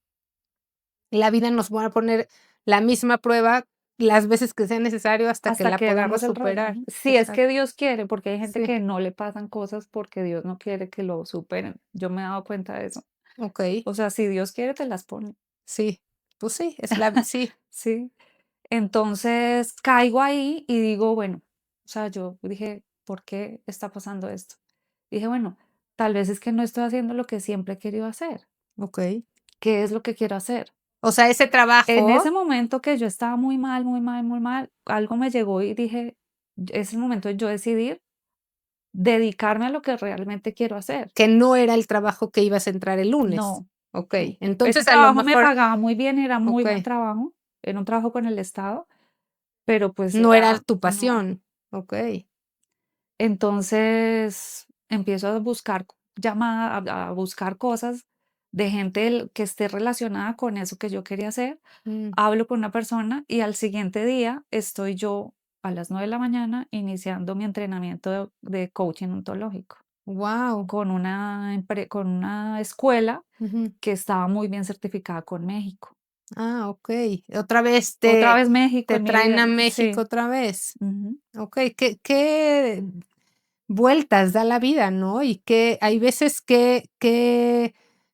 C: la vida nos va a poner la misma prueba las veces que sea necesario hasta que
A: Hasta
C: la
A: que
C: podamos
A: agarres el rollo.
C: superar.
A: Ujú. Si es
C: Exacto.
A: que Dios quiere, porque hay gente
C: Sí.
A: que no le pasan cosas porque Dios no quiere que lo superen. Yo me he dado cuenta de eso.
C: Okey.
A: O sea, si Dios quiere, te las pone.
C: Sí. Pues sí, sí.
A: Sí. Entonces caigo ahí y digo, bueno, o sea, yo dije, ¿por qué está pasando esto? Dije, bueno, tal vez es que no estoy haciendo lo que siempre he querido hacer.
C: Okey.
A: ¿Qué es lo que quiero hacer?
C: O sea, ese
A: En
C: trabajo
A: ese momento que yo estaba muy mal, muy mal, muy mal, algo me llegó y dije, es el momento de yo decidir dedicarme a lo que realmente quiero hacer.
C: que no era el trabajo que ibas a entrar el lunes.
A: No,
C: Okey.
A: no. Ese
C: Entonces, a lo
A: trabajo me
C: mejor
A: pagaba muy bien, era muy buen
C: okey,
A: trabajo, era un trabajo con el Estado, pero pues
C: no era
A: era,
C: tu
A: no.
C: pasión. Okey.
A: Entonces empiezo a buscar a buscar cosas de gente que esté relacionada con eso que yo quería hacer.
C: Mm.
A: Hablo con una persona y al siguiente día estoy yo a las 9 de la mañana iniciando mi entrenamiento de coaching ontológico
C: Guau.
A: con una escuela
C: Ujú.
A: que estaba muy bien certificada con México.
C: Ah, okey. Otra vez
A: Otra vez México
C: te
A: en mi
C: traen a
A: vida.
C: México
A: Sí.
C: otra vez.
A: Ujú.
C: Okey, qué vueltas da la vida, ¿no? Y que hay veces que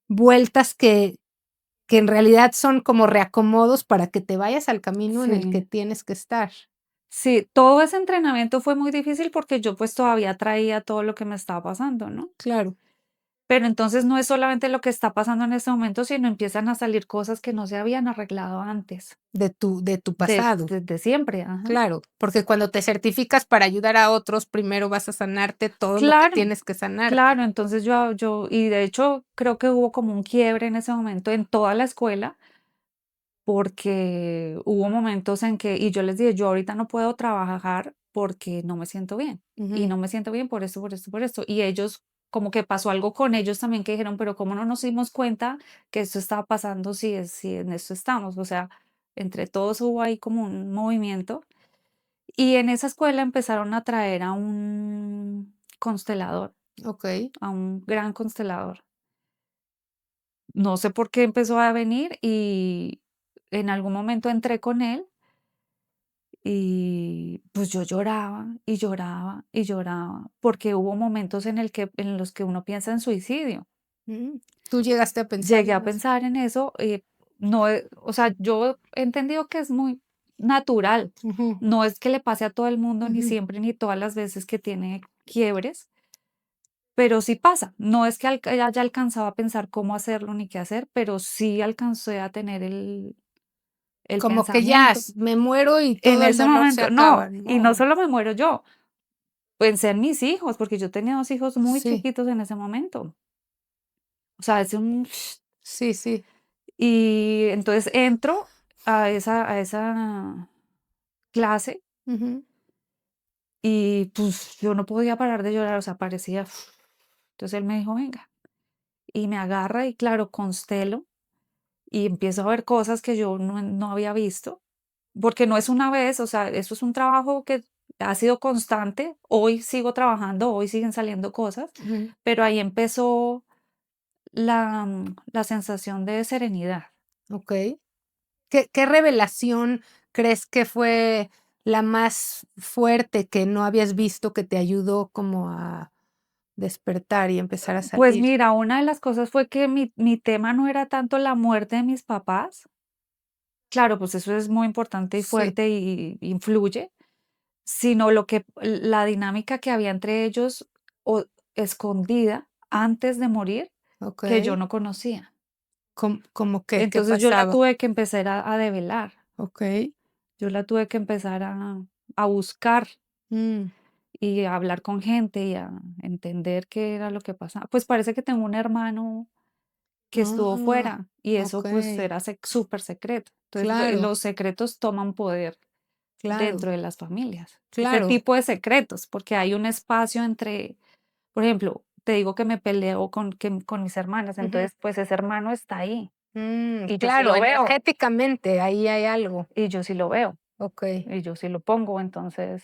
C: vueltas que en realidad son como reacomodos para que te vayas al camino en el que
A: Sí.
C: tienes que estar.
A: Sí, todo ese entrenamiento fue muy difícil porque yo pues todavía traía todo lo que me estaba pasando, ¿no?
C: Claro,
A: Pero entonces no es solamente lo que está pasando en este momento, sino empiezan a salir cosas que no se habían arreglado antes,
C: de tu pasado.
A: desde siempre, ajá.
C: Claro, porque cuando te certificas para ayudar a otros, primero vas a sanarte todo lo que
A: Claro,
C: tienes que sanarte.
A: claro, entonces y de hecho creo que hubo como un quiebre en ese momento en toda la escuela, porque hubo momentos en que, y yo les dije, yo ahorita no puedo trabajar porque no me siento bien, y
C: Ujú.
A: no me siento bien por esto, por esto, por esto. Y ellos, como que pasó algo con ellos también que dijeron, pero ¿cómo no nos dimos cuenta que esto estaba pasando si en esto estamos? O sea, entre todos hubo ahí como un movimiento. Y en esa escuela empezaron a traer a un constelador,
C: Okey.
A: a un gran constelador. No sé por qué empezó a venir y en algún momento entré con él Y pues yo lloraba y lloraba y lloraba, porque hubo momentos en los que uno piensa en suicidio.
C: Mm. ¿Tú llegaste a pensar
A: Llegué a
C: en eso?
A: pensar en eso, no, o sea, yo he entendido que es muy natural.
C: Ujú,
A: No es que le pase a todo el mundo, ni
C: ujú.
A: siempre, ni todas las veces que tiene quiebres, pero sí pasa. No es que haya alcanzado a pensar cómo hacerlo ni qué hacer, pero sí alcancé a tener el
C: Como que ya
A: pensamiento.
C: me muero y
A: En
C: todo el
A: ese
C: dolor se
A: momento,
C: acaba.
A: no, y no
C: No.
A: solo me muero yo, pensé en mis hijos, porque yo tenía 2 hijos muy
C: Sí,
A: chiquitos en ese momento. O sea, es un
C: sí, sí.
A: y entonces entro a esa clase
C: Ujú.
A: y, pues, yo no podía parar de llorar, o sea, parecía entonces él me dijo: "Venga", y me agarra y claro, constelo y empiezo a ver cosas que yo no había visto, porque no es una vez, o sea, eso es un trabajo que ha sido constante. Hoy sigo trabajando, hoy siguen saliendo cosas,
C: Ujú.
A: pero ahí empezó la sensación de serenidad.
C: Okey. ¿Qué revelación crees que fue la más fuerte que no habías visto que te ayudó como a despertar y empezar a
A: Pues
C: salir?
A: mira, una de las cosas fue que mi tema no era tanto la muerte de mis papás. Claro, pues eso es muy importante y
C: Sí,
A: fuerte y influye, sino la dinámica que había entre ellos o escondida antes de morir que yo
C: okey.
A: no conocía.
C: ¿Cómo qué
A: Entonces yo la
C: pasaba?
A: tuve que empezar a develar,
C: Okey.
A: yo la tuve que empezar a buscar
C: Mm.
A: y a hablar con gente y a entender qué era lo que pasaba. Pues parece que tengo un hermano que estuvo
C: Ah,
A: fuera y eso pues
C: okey.
A: era súper secreto. Entonces
C: Claro,
A: los secretos toman poder
C: claro,
A: dentro de las familias. Ese
C: claro.
A: tipo de secretos, porque hay un espacio entre, por ejemplo, te digo que me peleo con mis hermanas,
C: Ujú.
A: entonces pues ese hermano está ahí y yo sí
C: Claro,
A: lo veo,
C: energéticamente ahí hay algo.
A: y yo sí lo veo,
C: Okey.
A: y yo sí lo pongo, entonces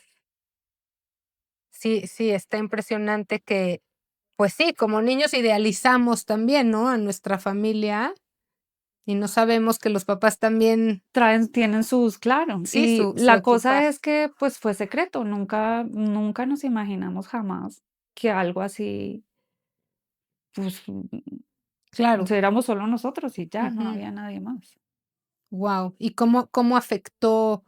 C: Sí, sí, está impresionante que, pues sí, como niños idealizamos también, ¿no? A nuestra familia y no sabemos que los papás también
A: tienen sus, claro,
C: sí,
A: y
C: su
A: la cosa es
C: equipaje.
A: que pues fue secreto, nunca nos imaginamos jamás que algo así, pues
C: Claro.
A: éramos solo nosotros y ya, no había nadie más.
C: Wow. ¿Y cómo afectó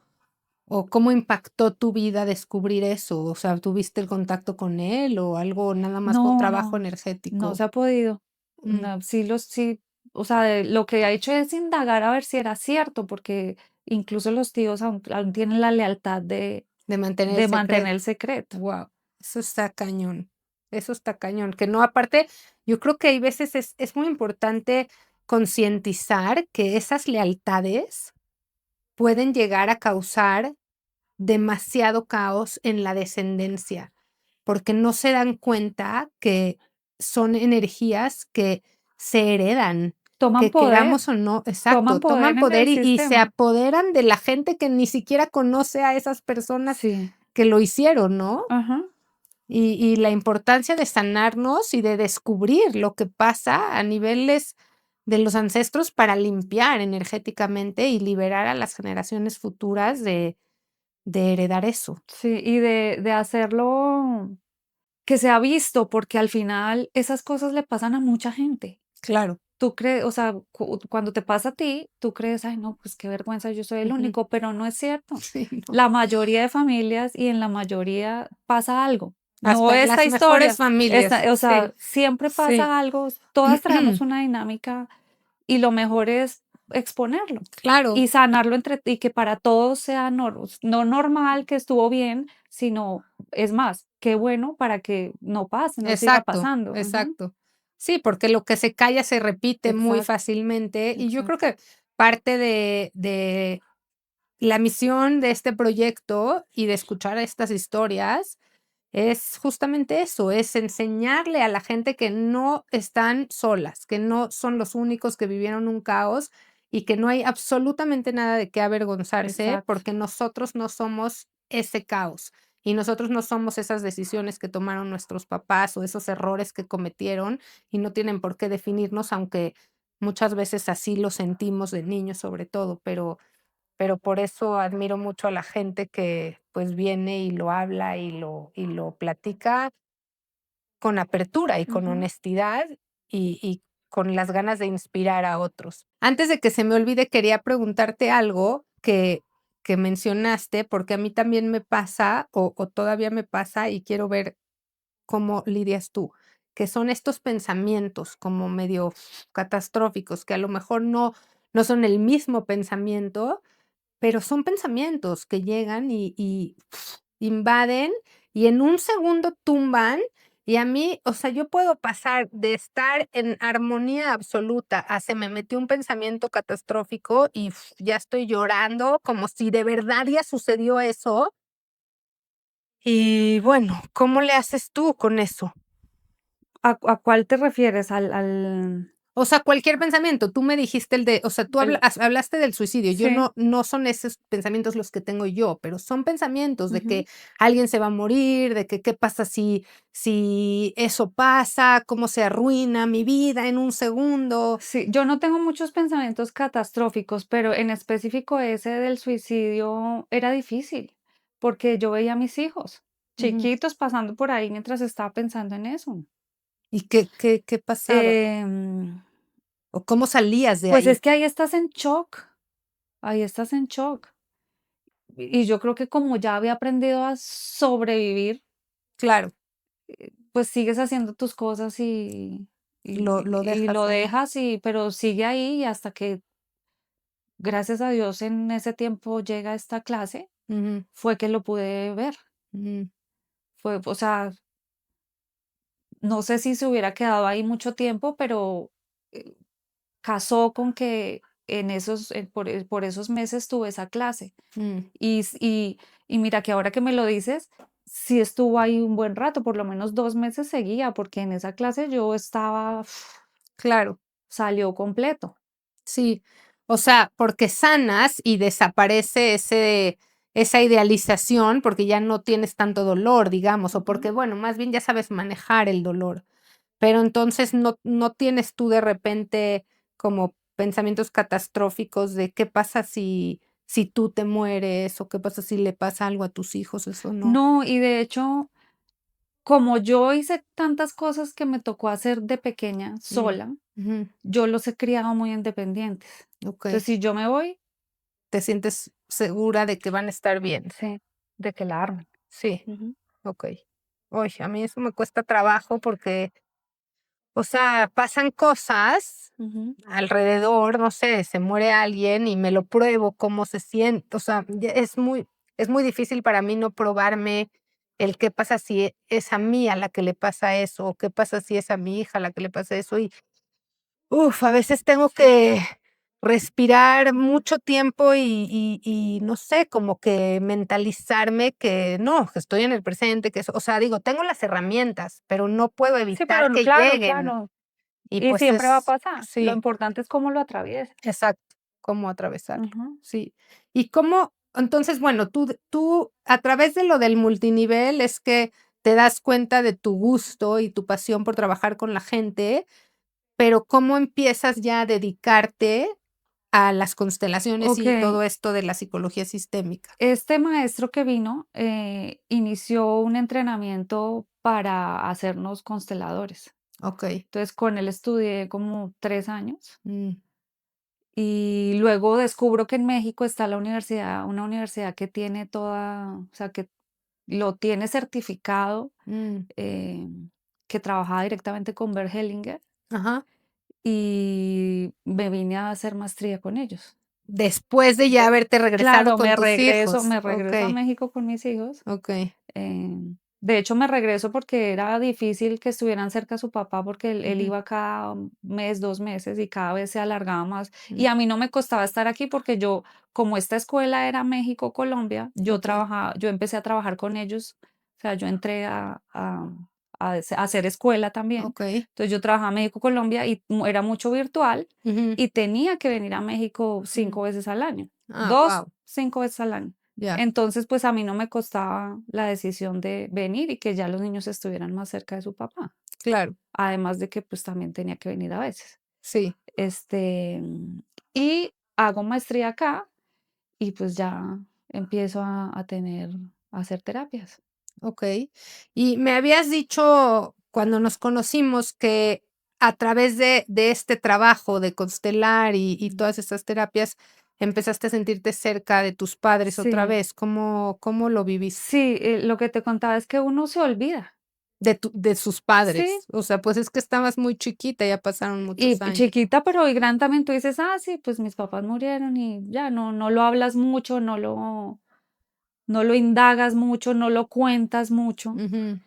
C: o cómo impactó tu vida descubrir eso? O sea, ¿tuviste el contacto con él o algo, nada más fue un
A: No,
C: trabajo
A: no
C: energético?
A: se ha podido.
C: Mm,
A: No, sí, o sea, lo que ha hecho es indagar a ver si era cierto, porque incluso los tíos aún tienen la lealtad
C: de mantener el
A: de mantener
C: secreto.
A: el secreto.
C: Wow, eso está cañón. Eso está cañón. Que no, aparte, yo creo que hay veces es muy importante concientizar que esas lealtades pueden llegar a causar demasiado caos en la descendencia, porque no se dan cuenta que son energías que se heredan,
A: Toman
C: que
A: poder,
C: queramos o no,
A: toman
C: exacto, toman
A: poder en el
C: poder y se
A: sistema.
C: apoderan de la gente que ni siquiera conoce a esas personas
A: Sí,
C: que lo hicieron, ¿no?
A: ajá.
C: Y la importancia de sanarnos y de descubrir lo que pasa a niveles de los ancestros para limpiar energéticamente y liberar a las generaciones futuras de heredar eso.
A: Sí, y de hacerlo que sea visto, porque al final esas cosas le pasan a mucha gente.
C: Claro.
A: Tú crees, o sea, cuando te pasa a ti, tú crees: "Ay, no, pues qué vergüenza, yo soy el
C: Ujú.
A: único", pero no es cierto.
C: Sí, no.
A: La mayoría de familias y en la mayoría pasa algo. No
C: Hasta en
A: esta
C: las mejores
A: historia,
C: familias.
A: o
C: Sí,
A: sea, siempre
C: sí.
A: pasa algo, todas traemos una dinámica y lo mejor es exponerlo
C: Claro,
A: y sanarlo y que para todos sea no normal, que estuvo bien, sino es más, qué bueno para que no pase, no siga
C: exacto,
A: pasando. Ujú.
C: exacto. Sí, porque lo que se calla se repite muy
A: Exacto,
C: fácilmente, y yo creo
A: exacto.
C: que parte de la misión de este proyecto y de escuchar estas historias es justamente eso, es enseñarle a la gente que no están solas, que no son los únicos que vivieron un caos y que no hay absolutamente nada de qué avergonzarse
A: Exacto.
C: porque nosotros no somos ese caos y nosotros no somos esas decisiones que tomaron nuestros papás o esos errores que cometieron y no tienen por qué definirnos, aunque muchas veces así lo sentimos de niños sobre todo, pero pero por eso admiro mucho a la gente que pues viene y lo habla y lo platica con apertura y con
A: Ujú.
C: honestidad y con las ganas de inspirar a otros. Antes de que se me olvide, quería preguntarte algo que mencionaste, porque a mí también me pasa o todavía me pasa y quiero ver cómo lidias tú, que son estos pensamientos como medio catastróficos, que a lo mejor no son el mismo pensamiento, pero son pensamientos que llegan y invaden y en un segundo tumban. Y a mí, o sea, yo puedo pasar de estar en armonía absoluta a se me metió un pensamiento catastrófico y ya estoy llorando como si de verdad ya sucedió eso. Y bueno, ¿cómo le haces tú con eso?
A: ¿A cuál te refieres? Al
C: O sea, cualquier pensamiento. Tú me dijiste el de, o sea, tú
A: el
C: hablaste del suicidio. Yo
A: sí.
C: no son esos pensamientos los que tengo yo, pero son pensamientos de
A: Ujú.
C: que alguien se va a morir, de que qué pasa si eso pasa, cómo se arruina mi vida en un segundo.
A: Sí, yo no tengo muchos pensamientos catastróficos, pero en específico ese del suicidio era difícil, porque yo veía a mis hijos
C: Ujú.
A: chiquitos pasando por ahí mientras estaba pensando en eso.
C: ¿Y qué pasaba?
A: Em,
C: ¿O cómo salías de
A: pues
C: ahí?
A: es que ahí estás en shock, ahí estás en shock. Y yo creo que como ya había aprendido a sobrevivir,
C: Claro,
A: pues sigues haciendo tus cosas
C: lo
A: y lo
C: dejas ahí.
A: dejas, pero sigue ahí y hasta que, gracias a Dios, en ese tiempo llega esta clase,
C: Ujú,
A: fue que lo pude ver.
C: ujú,
A: Fue, o sea, no sé si se hubiera quedado ahí mucho tiempo, pero eh, casó con que por esos meses tuve esa clase.
C: mm.
A: Y mira que ahora que me lo dices, sí estuvo ahí un buen rato, por lo menos 2 meses seguía, porque en esa clase yo estaba,
C: Claro.
A: salió completo.
C: Sí, o sea, porque sanas y desaparece esa idealización porque ya no tienes tanto dolor, digamos, o
A: Ujú.
C: porque, bueno, más bien ya sabes manejar el dolor, pero entonces no tienes tú de repente como pensamientos catastróficos de qué pasa si tú te mueres o qué pasa si le pasa algo a tus hijos, eso no.
A: No, y de hecho, como yo hice tantas cosas que me tocó hacer de pequeña
C: Mm,
A: sola,
C: ujú,
A: yo los he criado muy independientes. Entonces,
C: okey.
A: si yo me voy,
C: Te sientes segura de que van a estar bien.
A: sí, de que la armen.
C: Sí,
A: Ujú,
C: okey. Uy, a mí eso me cuesta trabajo porque o sea, pasan cosas
A: ujú.
C: alrededor, no sé, se muere alguien y me lo pruebo, cómo se siente, o sea, ya es muy difícil para mí no probarme el qué pasa si es a mí a la que le pasa eso, o qué pasa si es a mi hija a la que le pasa eso, y, a veces tengo que respirar mucho tiempo y no sé, como que mentalizarme que no, que estoy en el presente, que eso, o sea, digo, tengo las herramientas, pero no puedo
A: Sí, pero
C: evitar que
A: claro,
C: lleguen.
A: claro.
C: Y
A: Y
C: pues
A: siempre va a
C: es
A: pasar. Lo
C: sí,
A: importante es cómo lo atraviesas.
C: exacto, cómo atravesarlo,
A: Ujú.
C: sí. Y cómo entonces, bueno, tú a través de lo del multinivel es que te das cuenta de tu gusto y tu pasión por trabajar con la gente, pero ¿cómo empiezas ya a dedicarte a las constelaciones
A: Ok,
C: y todo esto de la psicología sistémica?
A: este maestro que vino inició un entrenamiento para hacernos consteladores.
C: Okey,
A: Entonces, con él estudié como 3 años
C: mm,
A: y luego descubro que en México está la universidad, una universidad que tiene toda, o sea, que lo tiene certificado,
C: mm,
A: eh, que trabajaba directamente con Bert Hellinger
C: ajá.
A: y me vine a hacer maestría con ellos.
C: Después de ya haberte regresado
A: Claro,
C: con tus hijos.
A: me regreso a
C: Okey,
A: México con mis hijos.
C: okey,
A: De hecho, me regreso porque era difícil que estuvieran cerca a su papá porque él
C: ujú,
A: iba cada mes, 2 meses y cada vez se alargaba más.
C: mm,
A: Y a mí no me costaba estar aquí porque yo, como esta escuela era México, Colombia,
C: okey,
A: yo empecé a trabajar con ellos. O sea, yo entré a hacer escuela también.
C: okey.
A: Entonces yo trabajaba en México, Colombia y era mucho virtual
C: Ujú,
A: y tenía que venir a México
C: mm.
A: 5 veces al año.
C: Ah,
A: Dos,
C: guau,
A: 5 veces al año.
C: ya,
A: Entonces, pues a mí no me costaba la decisión de venir y que ya los niños estuvieran más cerca de su papá.
C: claro,
A: Además de que pues también tenía que venir a veces.
C: sí,
A: Este, y hago maestría acá y pues ya empiezo a hacer terapias.
C: Ok. Y me habías dicho cuando nos conocimos que a través de este trabajo de constelar y todas estas terapias empezaste a sentirte cerca de tus padres otra
A: Sí,
C: vez. ¿Cómo lo viviste?
A: sí, lo que te contaba es que uno se olvida.
C: De sus
A: Sí,
C: padres. O sea, pues es que estabas muy chiquita, ya pasaron
A: y
C: muchos años.
A: chiquita, pero y gran también tú dices, ah, sí, pues mis papás murieron y ya no lo hablas mucho, no lo indagas mucho, no lo cuentas mucho.
C: Ujú.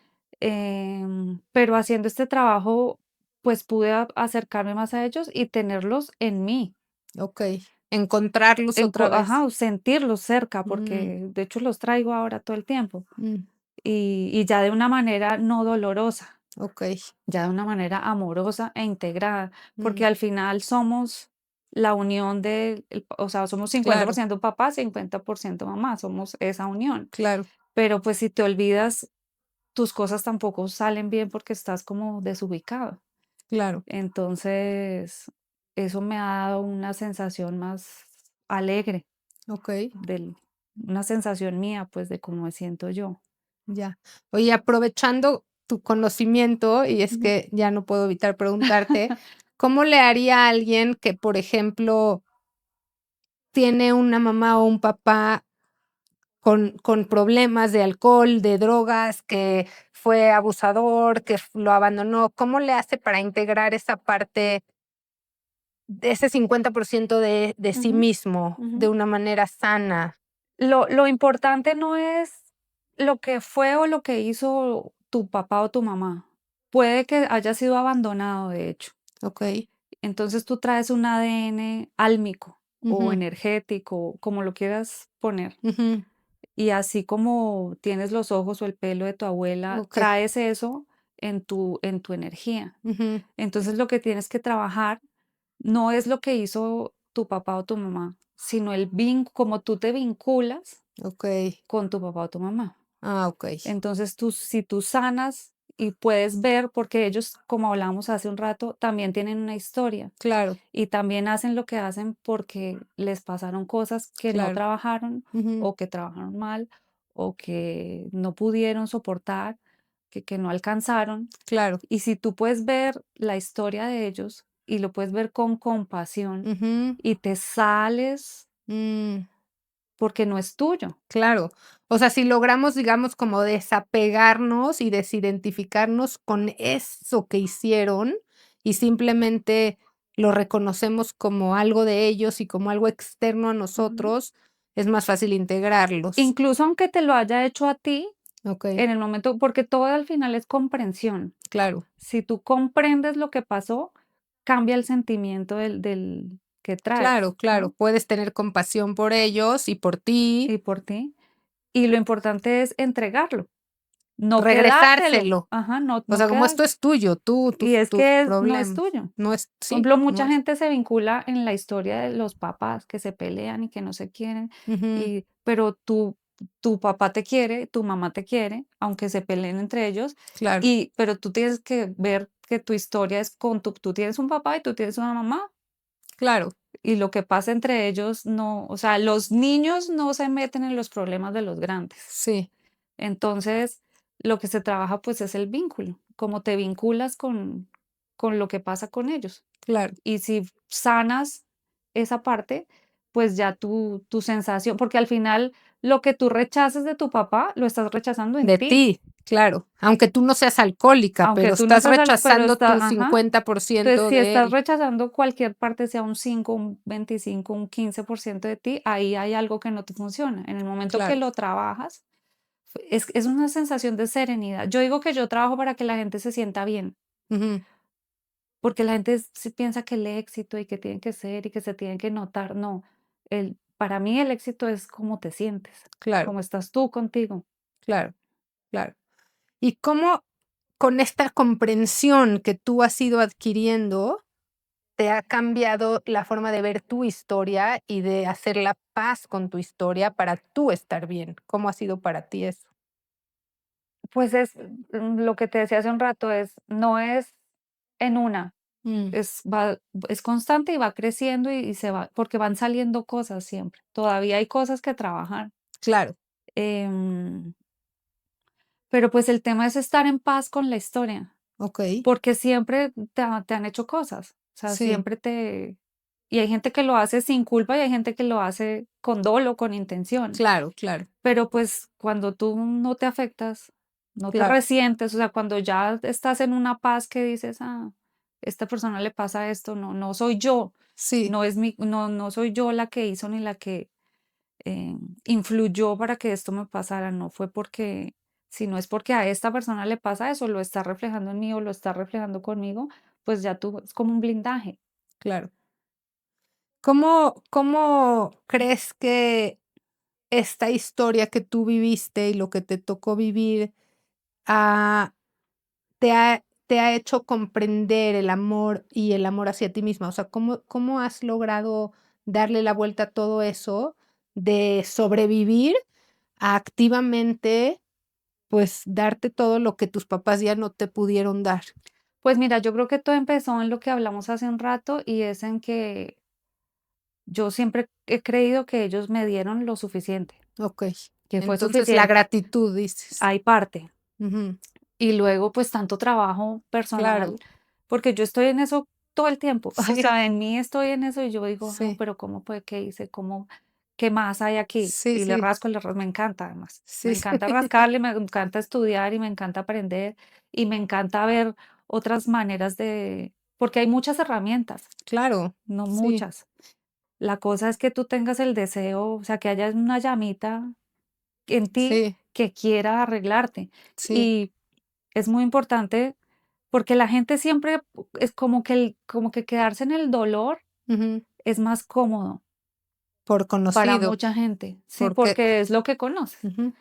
A: Pero haciendo este trabajo, pues pude acercarme más a ellos y tenerlos en mí,
C: Okey. Encontrarlos otra vez.
A: ajá, o sentirlos cerca,
C: Mm,
A: porque de hecho los traigo ahora todo el tiempo
C: mm,
A: y ya de una manera no dolorosa,
C: okey.
A: ya de una manera amorosa e integrada, porque
C: Mm,
A: al final somos la unión o sea, somos cincuenta por
C: claro,
A: ciento papá, 50% mamá, somos esa unión.
C: claro,
A: Pero pues si te olvidas, tus cosas tampoco salen bien porque estás como desubicado.
C: claro.
A: Entonces, eso me ha dado una sensación más alegre,
C: Okey,
A: del una sensación mía, pues, de cómo me siento yo.
C: ya. Oye, aprovechando tu conocimiento, y es
A: Ujú.
C: que ya no puedo evitar preguntarte, ¿cómo le haría a alguien que, por ejemplo, tiene una mamá o un papá con problemas de alcohol, de drogas, que fue abusador, que lo abandonó? ¿Cómo le hace para integrar esa parte de ese 50% de sí
A: Ujú,
C: mismo
A: ujú.
C: de una manera sana?
A: Lo importante no es lo que fue o lo que hizo tu papá o tu mamá. Puede que haya sido abandonado, de hecho.
C: Okey.
A: Entonces, tú traes un ADN álmico o
C: Ujú,
A: energético, como lo quieras poner.
C: ujú.
A: Y así como tienes los ojos o el pelo de tu abuela,
C: Okey.
A: traes eso en tu energía.
C: Ujú.
A: Entonces, lo que tienes que trabajar no es lo que hizo tu papá o tu mamá, sino el como tú te vinculas
C: Okey.
A: con tu papá o tu mamá.
C: Ah, okey.
A: Entonces, si tú sanas y puedes ver, porque ellos, como hablábamos hace un rato, también tienen una historia
C: Claro,
A: y también hacen lo que hacen porque les pasaron cosas que no
C: claro.
A: trabajaron
C: Ujú.
A: o que trabajaron mal o que no pudieron soportar, que no alcanzaron.
C: Claro.
A: Y si tú puedes ver la historia de ellos y lo puedes ver con compasión
C: Ujú.
A: y te sales
C: Mm.
A: porque no es tuyo.
C: Claro. O sea, si logramos, digamos, como desapegarnos y desidentificarnos con eso que hicieron y simplemente lo reconocemos como algo de ellos y como algo externo a
A: Ujú.
C: nosotros, es más fácil integrarlos.
A: Incluso aunque te lo haya hecho a ti
C: Okey,
A: en el momento, porque todo al final es comprensión.
C: claro,
A: Si tú comprendes lo que pasó, cambia el sentimiento del que
C: claro,
A: traes,
C: claro.
A: ¿no?
C: Puedes tener compasión por ellos y por ti,
A: Y por ti. Y lo importante es entregarlo, no quedártelo.
C: regresárselo.
A: Ajá,
C: O
A: no
C: sea, como esto
A: quedar.
C: es tuyo, tú,
A: Y es
C: tus
A: que no es
C: problemas.
A: tuyo.
C: No es
A: Por
C: sí,
A: ejemplo,
C: no
A: mucha
C: es.
A: gente se vincula en la historia de los papás que se pelean y que no se quieren,
C: Ujú,
A: pero tu papá te quiere, tu mamá te quiere, aunque se peleen entre ellos,
C: claro,
A: pero tú tienes que ver que tu historia es tú tienes un papá y tú tienes una mamá,
C: claro.
A: y lo que pasa entre ellos no, o sea, los niños no se meten en los problemas de los grandes.
C: Sí,
A: Entonces, lo que se trabaja, pues, es el vínculo, cómo te vinculas con lo que pasa con ellos.
C: claro.
A: Y si sanas esa parte, pues ya tu sensación, porque al final lo que tú rechaces de tu papá, lo estás rechazando en
C: De
A: ti,
C: ti, claro. Aunque tú no seas alcohólica,
A: aunque
C: pero
A: tú no
C: estás
A: seas pero
C: rechazando
A: está
C: tu
A: ajá. Entonces,
C: 50%
A: si
C: de
A: estás
C: él.
A: rechazando cualquier parte, sea un 5 un 25 un 15% de ti, ahí hay algo que no te funciona. En el momento que
C: Claro.
A: lo trabajas, es una sensación de serenidad. Yo digo que yo trabajo para que la gente se sienta bien.
C: Ujú,
A: Porque la gente sí piensa que el éxito y que tiene que ser y que se tiene que notar, no. Para mí el éxito es cómo te sientes,
C: claro,
A: cómo estás tú contigo.
C: claro, claro. ¿Y cómo con esta comprensión que tú has ido adquiriendo, te ha cambiado la forma de ver tu historia y de hacer la paz con tu historia para tú estar bien? ¿Cómo ha sido para ti eso?
A: Pues lo que te decía hace un rato, no es en una.
F: Mm,
A: es constante y va creciendo y se va, porque van saliendo cosas siempre. Todavía hay cosas que trabajar.
F: claro,
A: Em, pero pues el tema es estar en paz con la historia,
F: ok,
A: porque siempre te han hecho cosas. O sea,
F: sí,
A: siempre te... Y hay gente que lo hace sin culpa y hay gente que lo hace con dolo, con intención.
F: claro, claro,
A: Pero pues cuando tú no te afectas, no te
F: claro,
A: resientes, o sea, cuando ya estás en una paz que dices, esta persona le pasa esto, no soy yo,
F: sí,
A: no soy yo la que hizo ni la que influyó para que esto me pasara, no fue porque, si no es porque a esta persona le pasa eso, lo está reflejando en mí o lo está reflejando conmigo, pues ya tú, es como un blindaje.
F: claro. ¿Cómo crees que esta historia que tú viviste y lo que te tocó vivir ah, te ha hecho comprender el amor y el amor hacia ti misma? O sea, ¿cómo has logrado darle la vuelta a todo eso de sobrevivir a activamente, pues, darte todo lo que tus papás ya no te pudieron dar?
A: Pues mira, yo creo que todo empezó en lo que hablamos hace un rato y es en que yo siempre he creído que ellos me dieron lo suficiente,
F: Okey.
A: que fue
F: Entonces, la
A: suficiente.
F: gratitud, dices.
A: Hay parte.
F: Ujú.
A: Y luego, pues tanto trabajo
F: Claro.
A: personal, porque yo estoy en eso todo el tiempo. O
F: Sí,
A: sea, en mí estoy en eso y yo digo,
F: sí,
A: pero ¿cómo fue que hice? ¿Qué más hay aquí?
F: sí,
A: Y
F: sí,
A: le rasco, me encanta además. Me
F: sí, sí,
A: encanta rascarle, me encanta estudiar y me encanta aprender y me encanta ver otras maneras porque hay muchas herramientas,
F: claro,
A: no
F: sí,
A: muchas. La cosa es que tú tengas el deseo, o sea, que haya una llamita en ti
F: sí,
A: que quiera arreglarte.
F: sí,
A: Y es muy importante porque la gente siempre es como que quedarse en el dolor
F: ujú,
A: es más cómodo
F: por
A: para
F: conocido,
A: mucha gente, sí,
F: porque
A: porque es lo que conoces
F: ujú,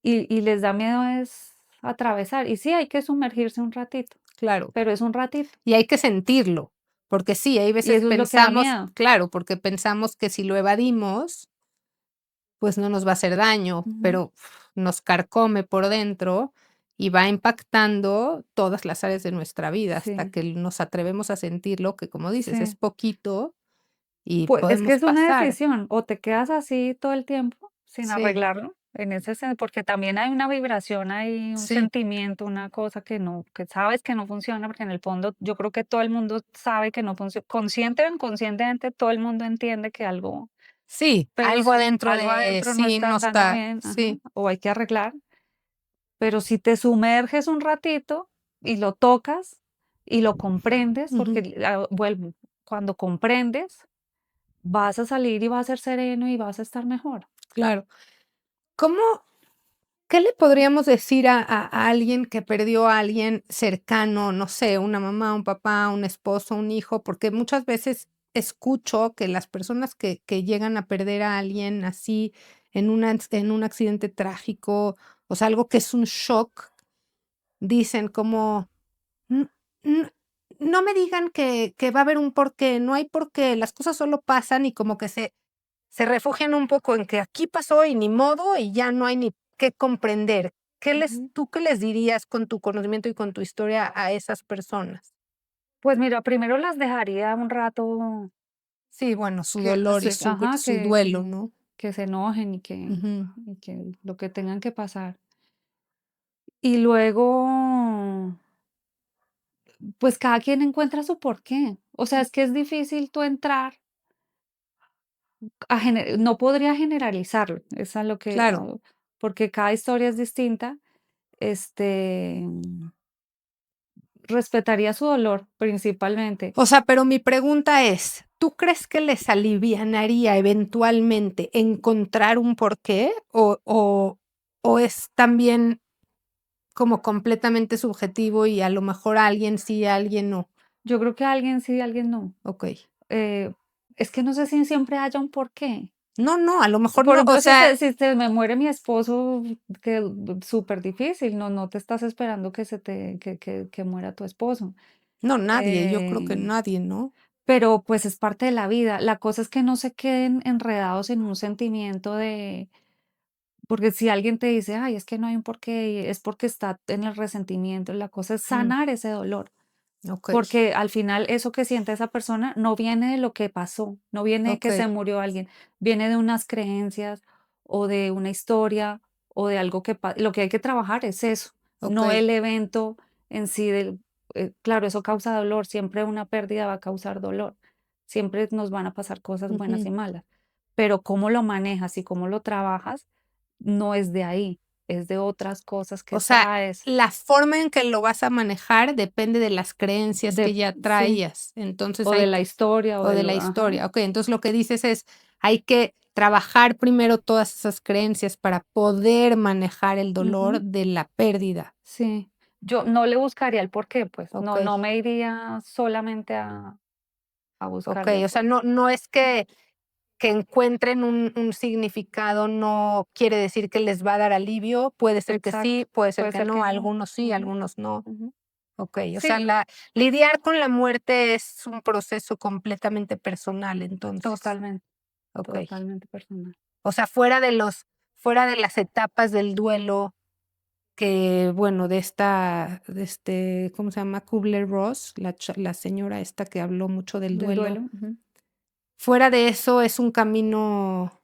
A: y les da miedo es atravesar. Y sí, hay que sumergirse un ratito,
F: claro,
A: pero es un ratito
F: y hay que sentirlo, porque sí, hay
A: y
F: veces
A: eso es lo que da
F: pensamos
A: miedo.
F: claro, porque pensamos que si lo evadimos, pues no nos va a hacer daño,
A: Ujú.
F: pero nos carcome por dentro y va impactando todas las áreas de nuestra vida hasta
A: Sí,
F: que nos atrevemos a sentirlo, que como dices, es
A: sí.
F: poquito y
A: Pues es que
F: podemos
A: es una
F: pasar.
A: decisión, o te quedas así todo el tiempo sin
F: Sí,
A: arreglarlo, en ese porque también hay una vibración, hay un
F: sí,
A: sentimiento, una cosa que sabes que no funciona, porque en el fondo yo creo que todo el mundo sabe que no funciona, consciente o inconscientemente, todo el mundo entiende que algo,
F: sí,
A: pero
F: algo adentro
A: algo
F: de
A: adentro no
F: sí
A: está
F: no
A: andando
F: está
A: bien, ajá,
F: sí,
A: o hay que arreglar, pero si te sumerges un ratito y lo tocas y lo comprendes,
F: ujú,
A: porque vuelvo, cuando comprendes vas a salir y va a ser sereno y vas a estar mejor.
F: claro. ¿Cómo qué le podríamos decir a alguien que perdió a alguien cercano? No sé, una mamá, un papá, un esposo, un hijo, porque muchas veces escucho que las personas que llegan a perder a alguien así en un accidente trágico, o sea, algo que es un shock, dicen como: "N n no me digan que va a haber un porqué, no hay porqué, las cosas solo pasan", y como que se refugian un poco en que aquí pasó y ni modo, y ya no hay ni qué comprender.
A: Ujú.
F: ¿Tú qué les dirías con tu conocimiento y con tu historia a esas personas?
A: Pues mira, primero las dejaría un rato
F: Sí, bueno, su
A: que
F: dolor y
A: se ajá,
F: su duelo, ¿no?
A: que se enojen
F: Ujú,
A: y que lo que tengan que pasar. Y luego, pues cada quien encuentra su porqué. O sea, es que es difícil tú entrar no podría generalizarlo, es a lo que,
F: claro.
A: porque cada historia es distinta. Este, respetaría su dolor principalmente.
F: O sea, pero mi pregunta es, ¿tú crees que les alivianaría eventualmente encontrar un porqué o es también como completamente subjetivo y a lo mejor alguien sí, alguien no?
A: Yo creo que alguien sí, alguien no.
F: Okey.
A: Eh, es que no sé si siempre haya un porqué.
F: No, no, a lo mejor
A: Por
F: no, o
A: ejemplo,
F: sea,
A: si se me muere mi esposo, que súper difícil, no te estás esperando que muera tu esposo.
F: no, nadie, yo creo que
A: Eh,
F: nadie, ¿no?
A: pero pues es parte de la vida. La cosa es que no se queden enredados en un sentimiento porque si alguien te dice, ay, es que no hay un porqué, y es porque está en el resentimiento, la cosa es
F: Mm,
A: sanar ese dolor.
F: Ok.
A: Porque al final eso que siente esa persona no viene de lo que pasó, no viene de que se
F: Ok.
A: murió alguien, viene de unas creencias o de una historia o de algo lo que hay que trabajar es eso, no
F: Ok.
A: el evento en sí claro, eso causa dolor, siempre una pérdida va a causar dolor, siempre nos van a pasar cosas buenas
F: Ujú.
A: y malas, pero cómo lo manejas y cómo lo trabajas no es de ahí, es de otras cosas que
F: O sea,
A: traes,
F: la forma en que lo vas a manejar depende de las creencias que
A: de,
F: ya
A: sí,
F: traías. Entonces
A: o de
F: hay
A: la
F: que
A: historia o
F: o
A: de
F: de
A: lo,
F: la
A: ajá.
F: historia. Okey, entonces lo que dices es, hay que trabajar primero todas esas creencias para poder manejar el dolor
A: Ujú.
F: de la pérdida.
A: Sí, yo no le buscaría el porqué, pues, no
F: Okey,
A: me iría solamente a buscarle
F: okey.
A: el
F: O sea,
A: porqué.
F: no es que encuentren un significado, no quiere decir que les va a dar alivio, puede ser que
A: Exacto,
F: sí, puede ser
A: puede
F: que
A: ser
F: no,
A: que no.
F: algunos sí,
A: Ujú,
F: algunos no.
A: ujú.
F: Okey, o sea,
A: Sí,
F: lidiar con la muerte es un proceso completamente personal, entonces.
A: totalmente,
F: Okey.
A: totalmente personal.
F: O sea, fuera de las etapas del duelo que, bueno, ¿cómo se llama? Kubler-Ross, la señora esta que habló mucho del
A: Del
F: duelo.
A: duelo, ujú.
F: Fuera de eso, es un camino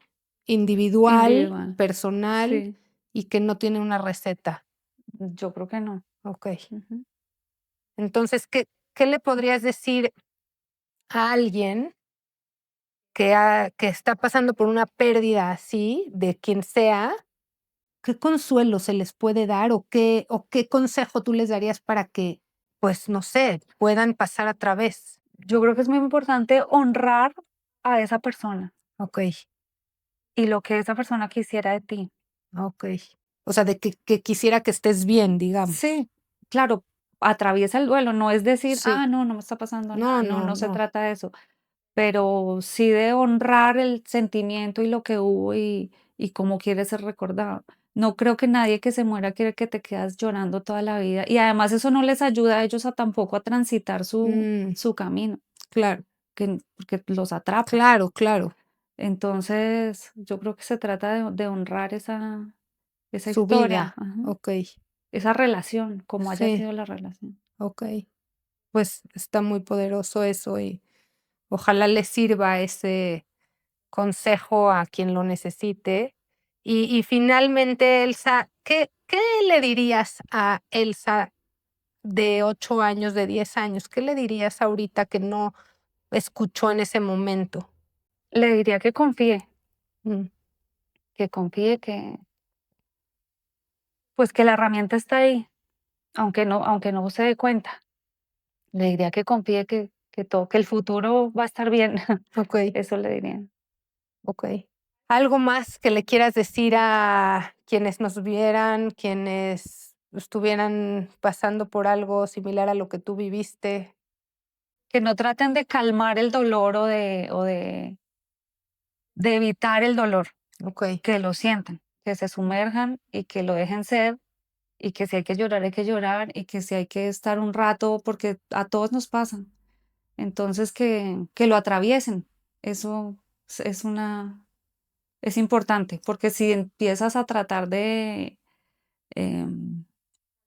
F: individual,
A: Individual,
F: personal
A: sí,
F: y que no tiene una receta.
A: yo creo que no.
F: Okey.
A: Ujú.
F: Entonces, ¿qué le podrías decir a alguien que está pasando por una pérdida así, de quien sea? ¿Qué consuelo se les puede dar o qué consejo tú les darías para que, pues, no sé, puedan pasar a través?
A: Yo creo que es muy importante honrar a esa persona
F: Okey,
A: y lo que esa persona quisiera de ti.
F: okey. O sea, de que quisiera que estés bien, digamos.
A: Sí, claro, atraviesa el duelo, no es decir:
F: Sí.
A: "Ah, no, no me está pasando nada",
F: No,
A: no,
F: no,
A: no se
F: no.
A: trata de eso. Pero sí de honrar el sentimiento y lo que hubo y cómo quiere ser recordado. No creo que nadie que se muera quiere que te quedas llorando toda la vida, y además eso no les ayuda a ellos a tampoco a transitar
F: Mm,
A: su camino,
F: claro,
A: porque los atrapa.
F: claro, claro.
A: Entonces, yo creo que se trata de honrar esa
F: Su
A: historia,
F: vida.
A: ajá,
F: Okey.
A: esa relación, como haya
F: Sí,
A: sido la relación.
F: okey. Pues, está muy poderoso eso y ojalá les sirva ese consejo a quien lo necesite. Y finalmente, Elsa, ¿qué le dirías a Elsa de 8 años, de 10 años? ¿Qué le dirías ahorita que no escuchó en ese momento?
A: Le diría
F: Mm,
A: que confíe pues que la herramienta está ahí, aunque no se dé cuenta. Le diría que confíe que el futuro va a estar bien.
F: okey,
A: Eso le diría.
F: okey. ¿Algo más que le quieras decir a quienes nos vieran, quienes estuvieran pasando por algo similar a lo que tú viviste?
A: Que no traten de calmar el dolor de evitar el dolor,
F: Okey,
A: que lo sientan, que se sumerjan y que lo dejen ser, y que si hay que llorar, y que si hay que estar un rato, porque a todos nos pasan. Entonces que lo atraviesen. Eso es es importante, porque si empiezas a tratar de em,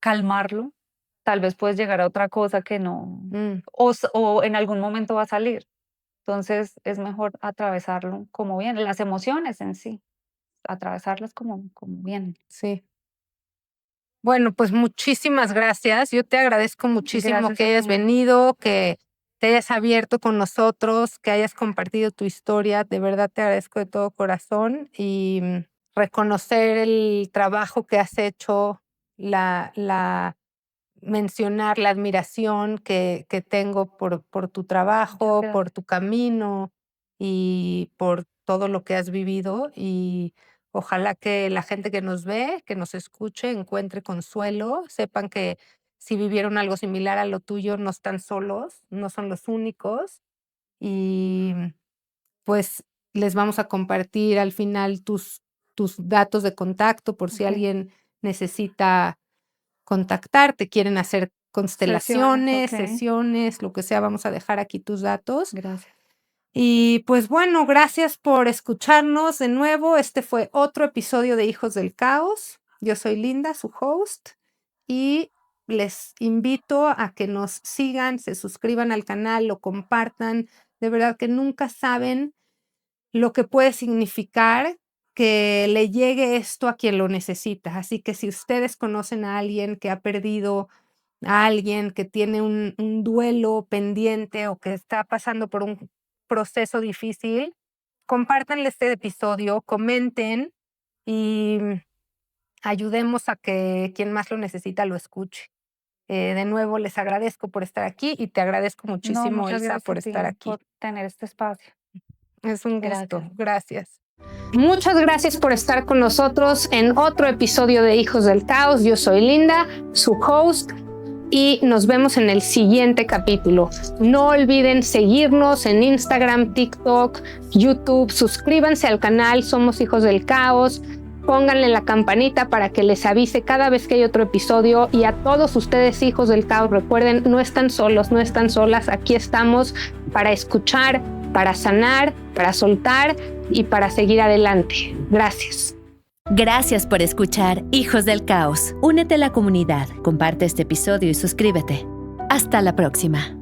A: calmarlo, tal vez puedes llegar a otra cosa que no,
F: mm,
A: o en algún momento va a salir. Entonces es mejor atravesarlo como vienen, las emociones en sí, atravesarlas como vienen.
F: sí. Bueno, pues muchísimas gracias. Yo te agradezco muchísimo
A: Gracias
F: que
A: a
F: hayas
A: ti.
F: venido, que te hayas abierto con nosotros, que hayas compartido tu historia. De verdad te agradezco de todo corazón y reconocer el trabajo que has hecho, la mencionar la admiración que tengo por tu
A: Muchas
F: trabajo, por
A: gracias.
F: tu camino y por todo lo que has vivido. Y ojalá que la gente que nos ve, que nos escuche, encuentre consuelo, sepan que si vivieron algo similar a lo tuyo, no están solos, no son los únicos. Y pues les vamos a compartir al final tus datos de contacto por si
A: Ok.
F: alguien necesita contactarte, quieren hacer
A: Sesiones,
F: constelaciones,
A: ok.
F: sesiones, lo que sea, vamos a dejar aquí tus datos.
A: Gracias.
F: Y pues bueno, gracias por escucharnos de nuevo. Este fue otro episodio de Hijos del Caos. Yo soy Linda, su host, y les invito a que nos sigan, se suscriban al canal, lo compartan. De verdad que nunca saben lo que puede significar que le llegue esto a quien lo necesita. Así que si ustedes conocen a alguien que ha perdido a alguien, que tiene un duelo pendiente o que está pasando por un proceso difícil, compártanle este episodio, comenten y ayudemos a que quien más lo necesita lo escuche. De nuevo, les agradezco por estar aquí y te agradezco muchísimo,
A: muchas
F: Elsa,
A: gracias
F: por
A: a ti
F: estar aquí.
A: por tener este espacio.
F: Es un gusto.
A: Gracias.
C: Muchas gracias por estar con nosotros en otro episodio de Hijos del Caos. Yo soy Linda, su host, y nos vemos en el siguiente capítulo. No olviden seguirnos en Instagram, TikTok, YouTube. Suscríbanse al canal Somos Hijos del Caos. Pónganle la campanita para que les avise cada vez que hay otro episodio. Y a todos ustedes, hijos del caos, recuerden, no están solos, no están solas. Aquí estamos para escuchar, para sanar, para soltar y para seguir adelante. Gracias.
D: Gracias por escuchar Hijos del Caos. Únete a la comunidad, comparte este episodio y suscríbete. Hasta la próxima.